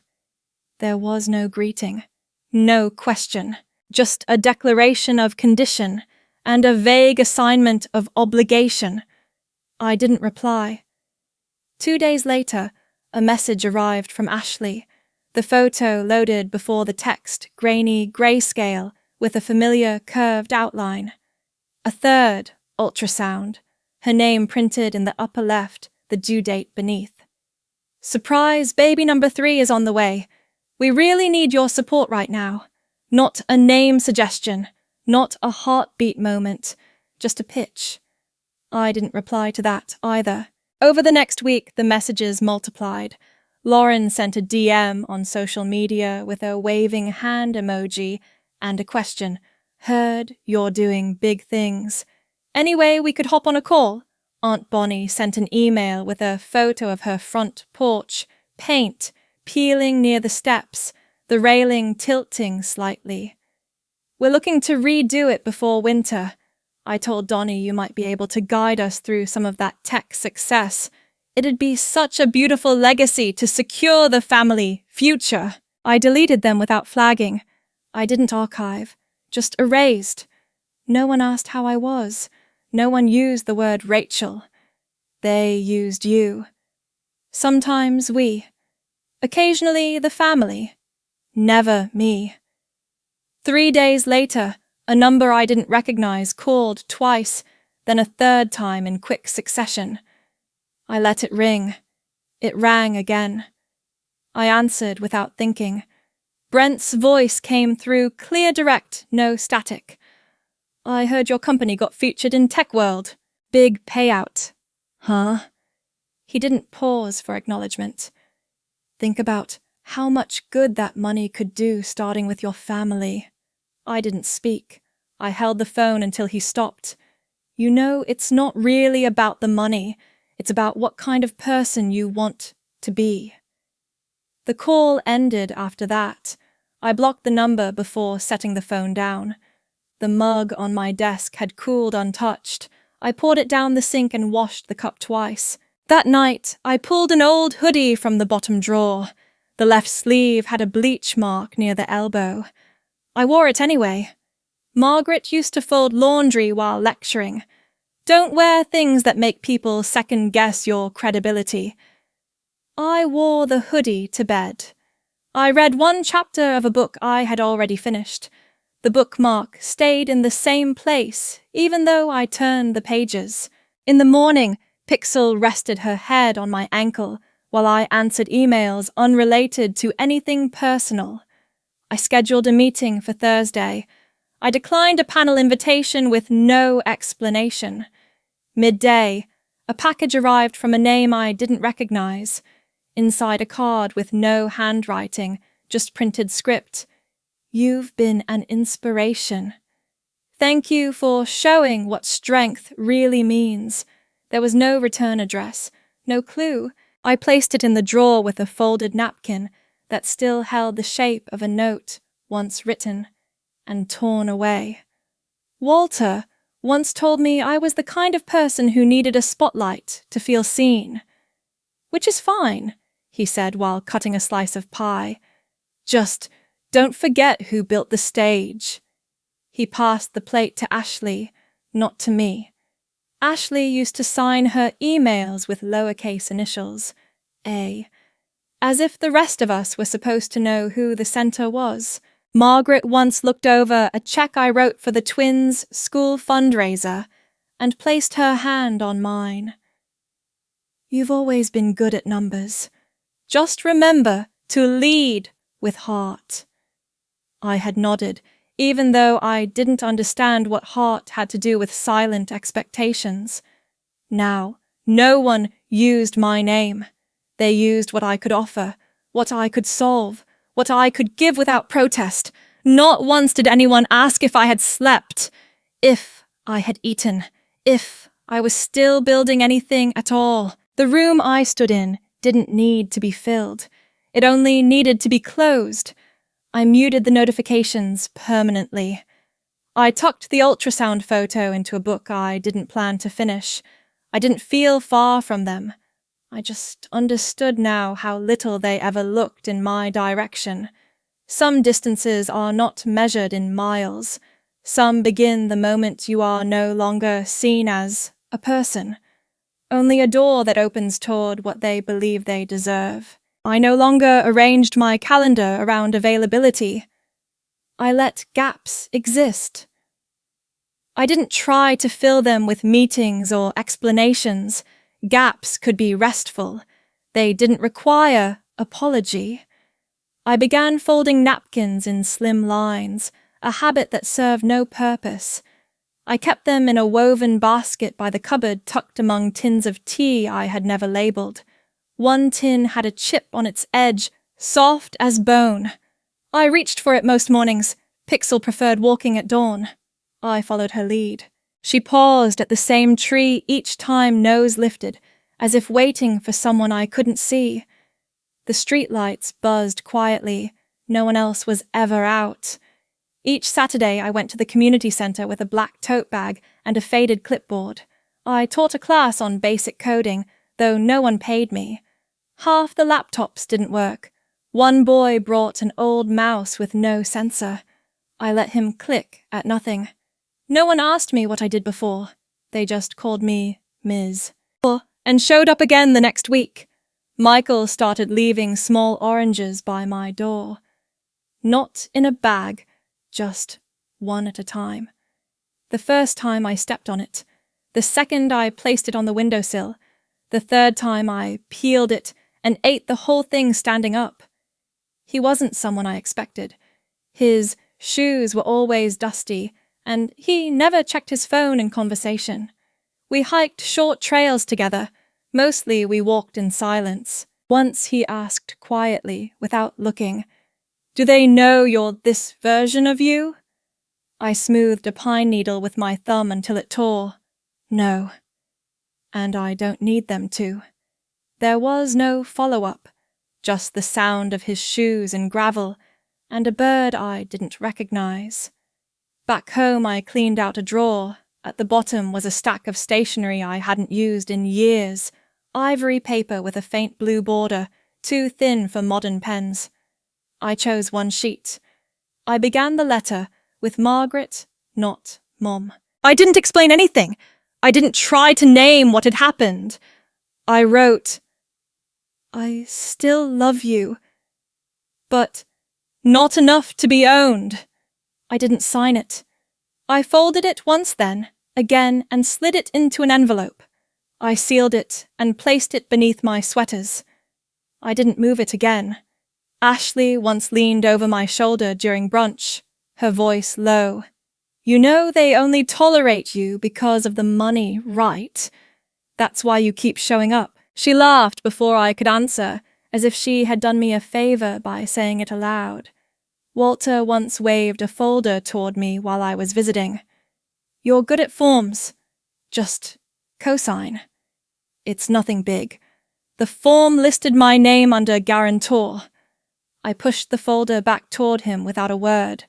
There was no greeting, no question, just a declaration of condition and a vague assignment of obligation. I didn't reply. 2 days later, a message arrived from Ashley. The photo loaded before the text, grainy grayscale with a familiar curved outline. A third ultrasound, her name printed in the upper left, the due date beneath. "Surprise, baby number 3 is on the way. We really need your support right now. Not a name suggestion, not a heartbeat moment, just a pitch." I didn't reply to that either. Over the next week, the messages multiplied. Lauren sent a DM on social media with a waving hand emoji and a question. "Heard you're doing big things. Anyway, we could hop on a call." Aunt Bonnie sent an email with a photo of her front porch, paint peeling near the steps, the railing tilting slightly. "We're looking to redo it before winter. I told Donnie you might be able to guide us through some of that tech success. It'd be such a beautiful legacy to secure the family future." I deleted them without flagging. I didn't archive, just erased. No one asked how I was. No one used the word Rachel. They used you. Sometimes we. Occasionally the family. Never me. 3 days later, a number I didn't recognize called twice, then a third time in quick succession. I let it ring. It rang again. I answered without thinking. Brent's voice came through clear, direct, no static. "I heard your company got featured in Tech World. Big payout." "Huh?" He didn't pause for acknowledgement. "Think about how much good that money could do starting with your family." I didn't speak. I held the phone until he stopped. "You know, it's not really about the money. It's about what kind of person you want to be." The call ended after that. I blocked the number before setting the phone down. The mug on my desk had cooled untouched. I poured it down the sink and washed the cup twice. That night, I pulled an old hoodie from the bottom drawer. The left sleeve had a bleach mark near the elbow. I wore it anyway. Margaret used to fold laundry while lecturing. Don't wear things that make people second-guess your credibility. I wore the hoodie to bed. I read one chapter of a book I had already finished. The bookmark stayed in the same place, even though I turned the pages. In the morning, Pixel rested her head on my ankle while I answered emails unrelated to anything personal. I scheduled a meeting for Thursday. I declined a panel invitation with no explanation. Midday, a package arrived from a name I didn't recognize. Inside a card with no handwriting, just printed script. You've been an inspiration. Thank you for showing what strength really means. There was no return address, no clue. I placed it in the drawer with a folded napkin that still held the shape of a note once written and torn away. Walter once told me I was the kind of person who needed a spotlight to feel seen. Which is fine, he said while cutting a slice of pie. Just don't forget who built the stage. He passed the plate to Ashley, not to me. Ashley used to sign her emails with lowercase initials, A, as if the rest of us were supposed to know who the center was. Margaret once looked over a check I wrote for the twins' school fundraiser and placed her hand on mine. You've always been good at numbers. Just remember to lead with heart. I had nodded, even though I didn't understand what heart had to do with silent expectations. Now, no one used my name. They used what I could offer, what I could solve, what I could give without protest. Not once did anyone ask if I had slept, if I had eaten, if I was still building anything at all. The room I stood in didn't need to be filled. It only needed to be closed. I muted the notifications permanently. I tucked the ultrasound photo into a book I didn't plan to finish. I didn't feel far from them. I just understood now how little they ever looked in my direction. Some distances are not measured in miles. Some begin the moment you are no longer seen as a person. Only a door that opens toward what they believe they deserve. I no longer arranged my calendar around availability. I let gaps exist. I didn't try to fill them with meetings or explanations. Gaps could be restful. They didn't require apology. I began folding napkins in slim lines, a habit that served no purpose. I kept them in a woven basket by the cupboard tucked among tins of tea I had never labeled. One tin had a chip on its edge, soft as bone. I reached for it most mornings. Pixel preferred walking at dawn. I followed her lead. She paused at the same tree each time, nose lifted, as if waiting for someone I couldn't see. The streetlights buzzed quietly. No one else was ever out. Each Saturday I went to the community center with a black tote bag and a faded clipboard. I taught a class on basic coding, though no one paid me. Half the laptops didn't work. One boy brought an old mouse with no sensor. I let him click at nothing. No one asked me what I did before. They just called me Ms. And showed up again the next week. Michael started leaving small oranges by my door. Not in a bag, just one at a time. The first time I stepped on it. The second I placed it on the windowsill. The third time I peeled it and ate the whole thing standing up. He wasn't someone I expected. His shoes were always dusty, and he never checked his phone in conversation. We hiked short trails together. Mostly we walked in silence. Once he asked quietly, without looking, "Do they know you're this version of you?" I smoothed a pine needle with my thumb until it tore. No. And I don't need them to. There was no follow-up, just the sound of his shoes in gravel, and a bird I didn't recognize. Back home I cleaned out a drawer. At the bottom was a stack of stationery I hadn't used in years. Ivory paper with a faint blue border, too thin for modern pens. I chose one sheet. I began the letter with Margaret, not Mom. I didn't explain anything. I didn't try to name what had happened. I wrote, "I still love you, but not enough to be owned." I didn't sign it. I folded it once then, again, and slid it into an envelope. I sealed it and placed it beneath my sweaters. I didn't move it again. Ashley once leaned over my shoulder during brunch, her voice low. "You know they only tolerate you because of the money, right? That's why you keep showing up." She laughed before I could answer, as if she had done me a favor by saying it aloud. Walter once waved a folder toward me while I was visiting. "You're good at forms. Just cosign." "It's nothing big. The form listed my name under guarantor." I pushed the folder back toward him without a word.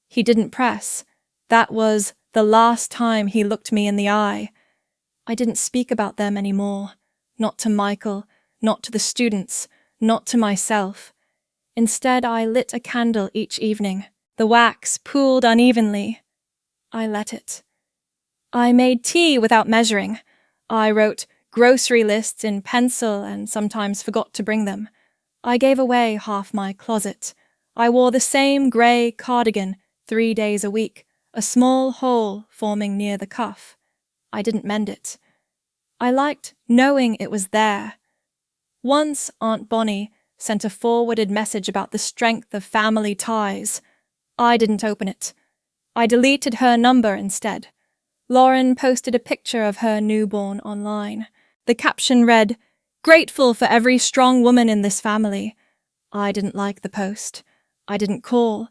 He didn't press. That was the last time he looked me in the eye. I didn't speak about them anymore. Not to Michael, not to the students, not to myself. Instead, I lit a candle each evening. The wax pooled unevenly. I let it. I made tea without measuring. I wrote grocery lists in pencil and sometimes forgot to bring them. I gave away half my closet. I wore the same grey cardigan 3 days a week, a small hole forming near the cuff. I didn't mend it. I liked knowing it was there. Once Aunt Bonnie sent a forwarded message about the strength of family ties. I didn't open it. I deleted her number instead. Lauren posted a picture of her newborn online. The caption read, "Grateful for every strong woman in this family." I didn't like the post. I didn't call.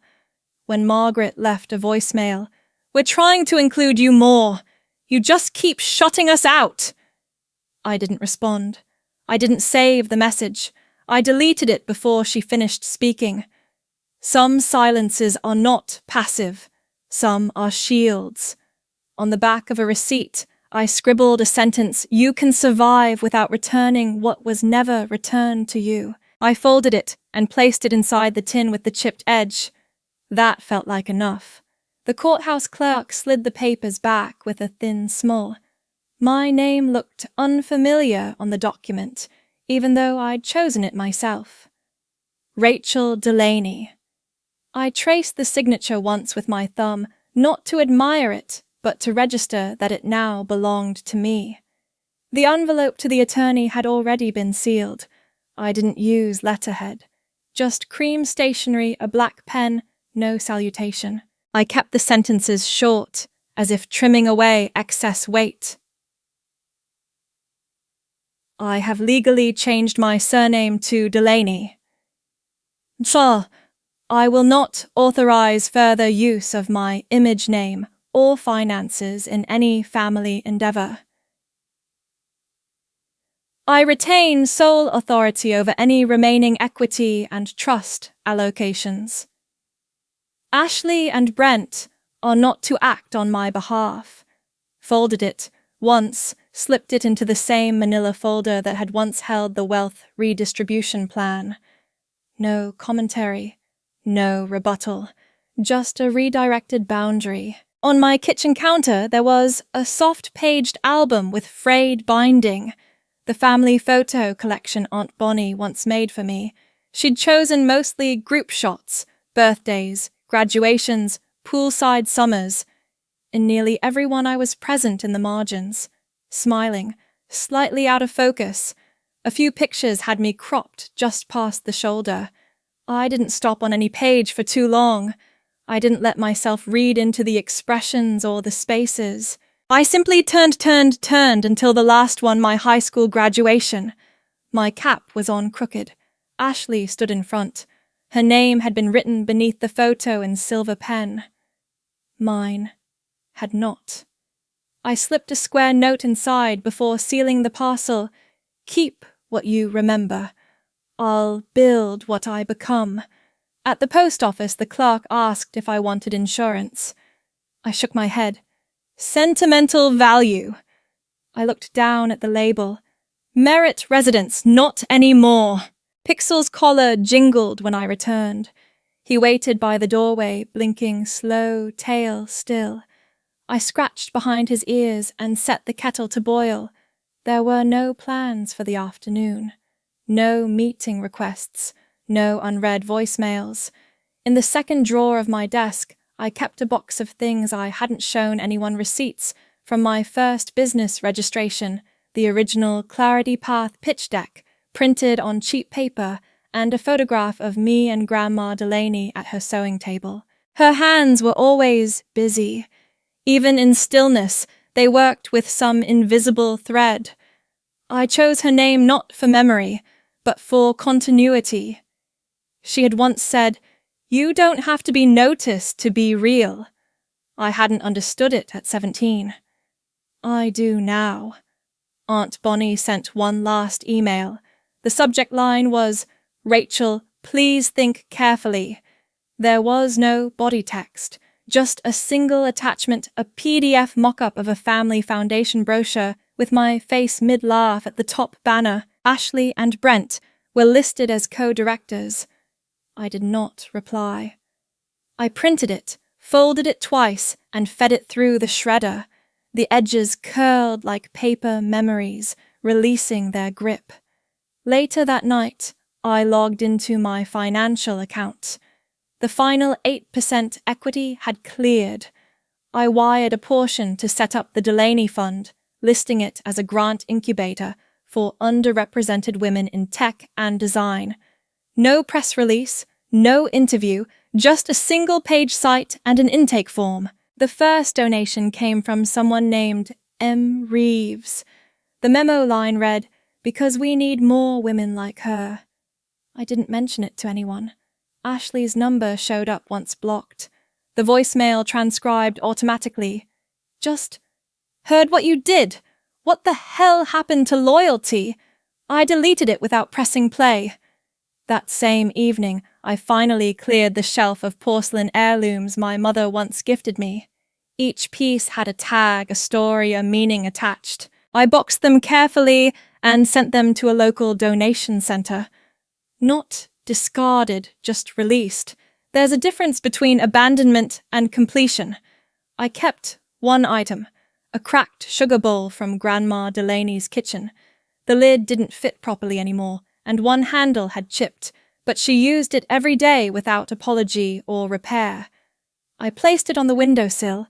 When Margaret left a voicemail, "We're trying to include you more. You just keep shutting us out." I didn't respond. I didn't save the message. I deleted it before she finished speaking. Some silences are not passive. Some are shields. On the back of a receipt, I scribbled a sentence, "You can survive without returning what was never returned to you." I folded it and placed it inside the tin with the chipped edge. That felt like enough. The courthouse clerk slid the papers back with a thin smile. My name looked unfamiliar on the document, even though I'd chosen it myself. Rachel Delaney. I traced the signature once with my thumb, not to admire it, but to register that it now belonged to me. The envelope to the attorney had already been sealed. I didn't use letterhead. Just cream stationery, a black pen, no salutation. I kept the sentences short, as if trimming away excess weight. I have legally changed my surname to Delaney. Sir, I will not authorize further use of my image name or finances in any family endeavor. I retain sole authority over any remaining equity and trust allocations. Ashley and Brent are not to act on my behalf. Folded it once, slipped it into the same manila folder that had once held the wealth redistribution plan. No commentary, no rebuttal, just a redirected boundary. On my kitchen counter there was a soft-paged album with frayed binding, the family photo collection Aunt Bonnie once made for me. She'd chosen mostly group shots, birthdays, graduations, poolside summers. In nearly every one I was present in the margins, smiling, slightly out of focus. A few pictures had me cropped just past the shoulder. I didn't stop on any page for too long. I didn't let myself read into the expressions or the spaces. I simply turned until the last one, my high school graduation. My cap was on crooked. Ashley stood in front. Her name had been written beneath the photo in silver pen. Mine had not. I slipped a square note inside before sealing the parcel. "Keep what you remember. I'll build what I become." At the post office, the clerk asked if I wanted insurance. I shook my head. "Sentimental value." I looked down at the label. "Merit residence, not anymore." Pixel's collar jingled when I returned. He waited by the doorway, blinking slow tail still. I scratched behind his ears and set the kettle to boil. There were no plans for the afternoon. No meeting requests. No unread voicemails. In the second drawer of my desk, I kept a box of things I hadn't shown anyone receipts from my first business registration, the original Clarity Path pitch deck, printed on cheap paper, and a photograph of me and Grandma Delaney at her sewing table. Her hands were always busy. Even in stillness, they worked with some invisible thread. I chose her name not for memory, but for continuity. She had once said, "You don't have to be noticed to be real." I hadn't understood it at 17. I do now. Aunt Bonnie sent one last email. The subject line was, "Rachel, please think carefully." There was no body text, just a single attachment, a PDF mock-up of a family foundation brochure with my face mid-laugh at the top banner. Ashley and Brent were listed as co-directors. I did not reply. I printed it, folded it twice, and fed it through the shredder. The edges curled like paper memories, releasing their grip. Later that night, I logged into my financial account. The final 8% equity had cleared. I wired a portion to set up the Delaney Fund, listing it as a grant incubator for underrepresented women in tech and design. No press release, no interview, just a single-page site and an intake form. The first donation came from someone named M. Reeves. The memo line read, "Because we need more women like her." I didn't mention it to anyone. Ashley's number showed up once blocked. The voicemail transcribed automatically. "Just heard what you did. What the hell happened to loyalty?" I deleted it without pressing play. That same evening, I finally cleared the shelf of porcelain heirlooms my mother once gifted me. Each piece had a tag, a story, a meaning attached. I boxed them carefully and sent them to a local donation center. Not discarded, just released. There's a difference between abandonment and completion. I kept one item, a cracked sugar bowl from Grandma Delaney's kitchen. The lid didn't fit properly anymore, and one handle had chipped, but she used it every day without apology or repair. I placed it on the windowsill.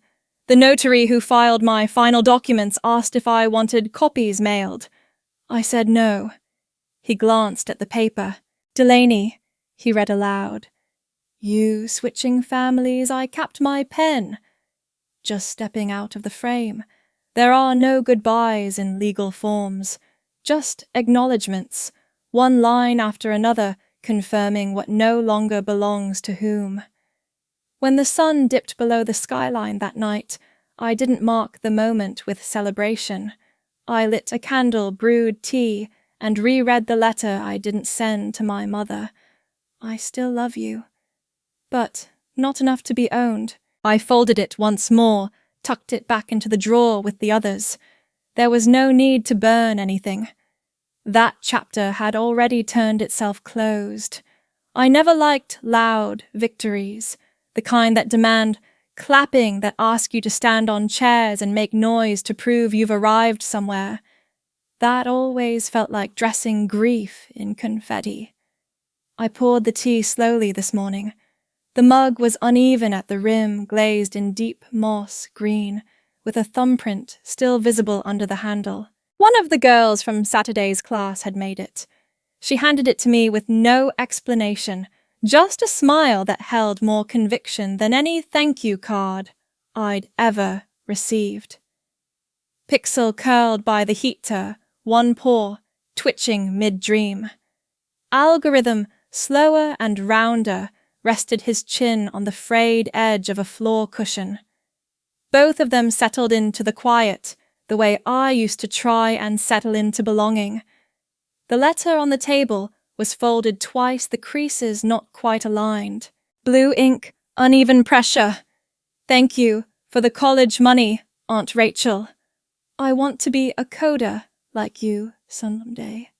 The notary who filed my final documents asked if I wanted copies mailed. I said no. He glanced at the paper. "Delaney," he read aloud. "You switching families, I capped my pen." Just stepping out of the frame. There are no goodbyes in legal forms. Just acknowledgements, one line after another, confirming what no longer belongs to whom. When the sun dipped below the skyline that night, I didn't mark the moment with celebration. I lit a candle, brewed tea, and reread the letter I didn't send to my mother. "I still love you." But not enough to be owned. I folded it once more, tucked it back into the drawer with the others. There was no need to burn anything. That chapter had already turned itself closed. I never liked loud victories, the kind that demand clapping, that ask you to stand on chairs and make noise to prove you've arrived somewhere. That always felt like dressing grief in confetti. I poured the tea slowly this morning. The mug was uneven at the rim, glazed in deep moss green, with a thumbprint still visible under the handle. One of the girls from Saturday's class had made it. She handed it to me with no explanation, just a smile that held more conviction than any thank you card I'd ever received. Pixel curled by the heater, one paw, twitching mid-dream. Algorithm, slower and rounder, rested his chin on the frayed edge of a floor cushion. Both of them settled into the quiet, the way I used to try and settle into belonging. The letter on the table was folded twice, the creases not quite aligned. Blue ink, uneven pressure. "Thank you for the college money, Aunt Rachel. I want to be a coder like you someday."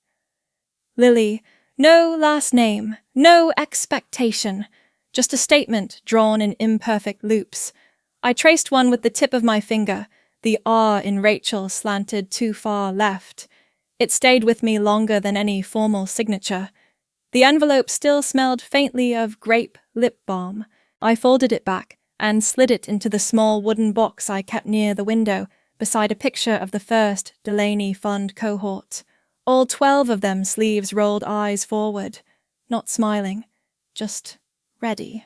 Lily, no last name, no expectation, just a statement drawn in imperfect loops. I traced one with the tip of my finger. The R in Rachel slanted too far left. It stayed with me longer than any formal signature. The envelope still smelled faintly of grape lip balm. I folded it back and slid it into the small wooden box I kept near the window, beside a picture of the first Delaney Fund cohort. All 12 of them, sleeves rolled, eyes forward, not smiling, just ready.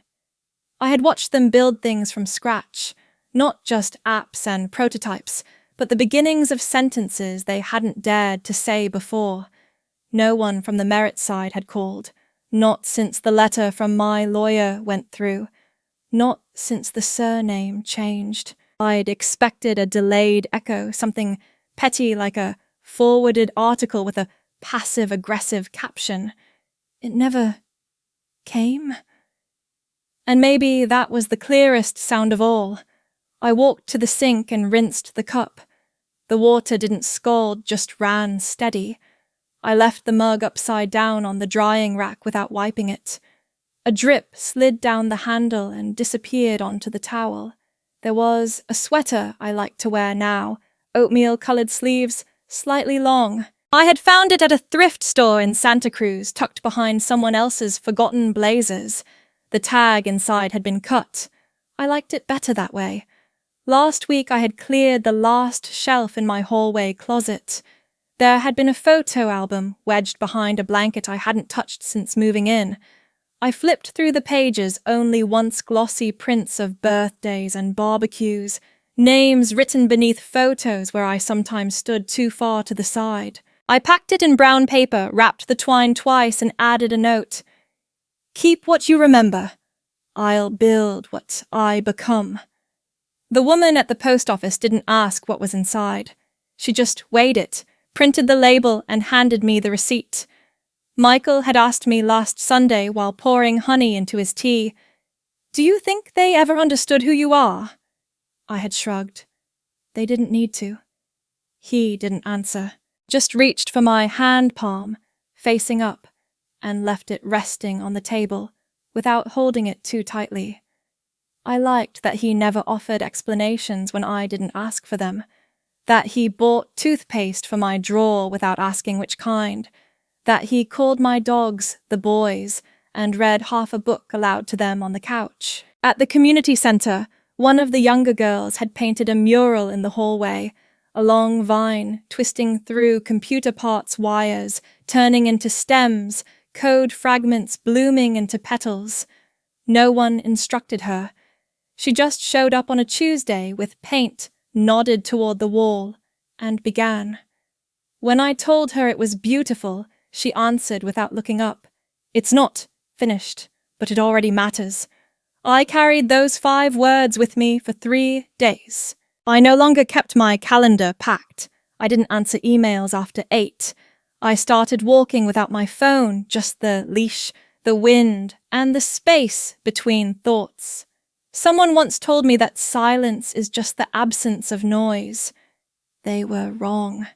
I had watched them build things from scratch, not just apps and prototypes, but the beginnings of sentences they hadn't dared to say before. No one from the merit side had called, not since the letter from my lawyer went through, not since the surname changed. I'd expected a delayed echo, something petty like a forwarded article with a passive-aggressive caption. It never came. And maybe that was the clearest sound of all. I walked to the sink and rinsed the cup. The water didn't scald, just ran steady. I left the mug upside down on the drying rack without wiping it. A drip slid down the handle and disappeared onto the towel. There was a sweater I liked to wear now, oatmeal-colored sleeves, slightly long. I had found it at a thrift store in Santa Cruz, tucked behind someone else's forgotten blazers. The tag inside had been cut. I liked it better that way. Last week I had cleared the last shelf in my hallway closet. There had been a photo album wedged behind a blanket I hadn't touched since moving in. I flipped through the pages, only once glossy prints of birthdays and barbecues, names written beneath photos where I sometimes stood too far to the side. I packed it in brown paper, wrapped the twine twice, and added a note. Keep what you remember. I'll build what I become. The woman at the post office didn't ask what was inside. She just weighed it, printed the label, and handed me the receipt. Michael had asked me last Sunday while pouring honey into his tea, "Do you think they ever understood who you are?" I had shrugged. They didn't need to. He didn't answer, just reached for my hand palm, facing up, and left it resting on the table, without holding it too tightly. I liked that he never offered explanations when I didn't ask for them, that he bought toothpaste for my drawer without asking which kind, that he called my dogs the boys and read half a book aloud to them on the couch. At the community center, one of the younger girls had painted a mural in the hallway, a long vine twisting through computer parts wires, turning into stems, code fragments blooming into petals. No one instructed her. She just showed up on a Tuesday with paint nodded toward the wall and began. When I told her it was beautiful, she answered without looking up. It's not finished, but it already matters. I carried those 5 words with me for 3 days. I no longer kept my calendar packed. I didn't answer emails after 8. I started walking without my phone, just the leash, the wind, and the space between thoughts. Someone once told me that silence is just the absence of noise. They were wrong.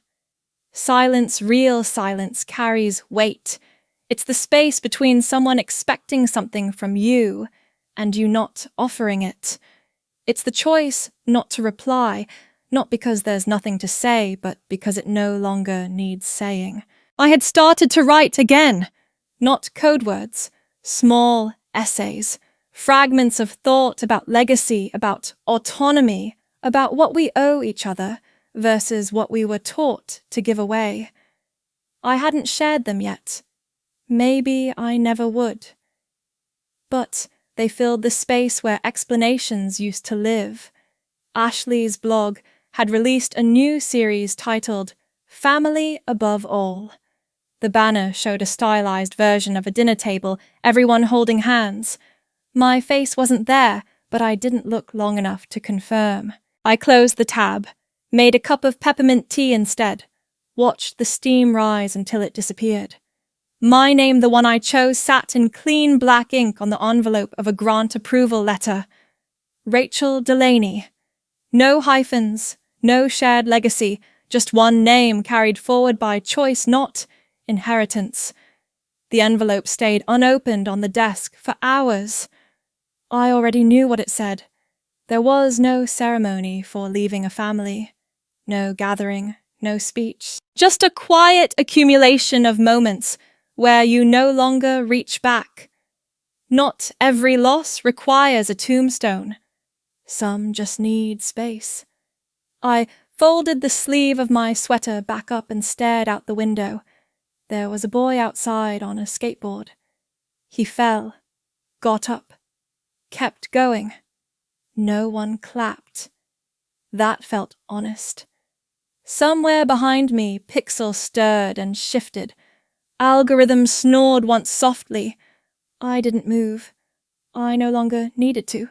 Silence, real silence, carries weight. It's the space between someone expecting something from you and you not offering it. It's the choice not to reply, not because there's nothing to say, but because it no longer needs saying. I had started to write again. Not code words, small essays, fragments of thought about legacy, about autonomy, about what we owe each other versus what we were taught to give away. I hadn't shared them yet. Maybe I never would. But they filled the space where explanations used to live. Ashley's blog had released a new series titled Family Above All. The banner showed a stylized version of a dinner table, everyone holding hands. My face wasn't there, but I didn't look long enough to confirm. I closed the tab, made a cup of peppermint tea instead, watched the steam rise until it disappeared. My name, the one I chose, sat in clean black ink on the envelope of a grant approval letter. Rachel Delaney. No hyphens, no shared legacy, just one name carried forward by choice, not inheritance. The envelope stayed unopened on the desk for hours. I already knew what it said. There was no ceremony for leaving a family, no gathering, no speech. Just a quiet accumulation of moments where you no longer reach back. Not every loss requires a tombstone. Some just need space. I folded the sleeve of my sweater back up and stared out the window. There was a boy outside on a skateboard. He fell, got up, kept going. No one clapped. That felt honest. Somewhere behind me, pixels stirred and shifted. Algorithms snored once softly. I didn't move. I no longer needed to.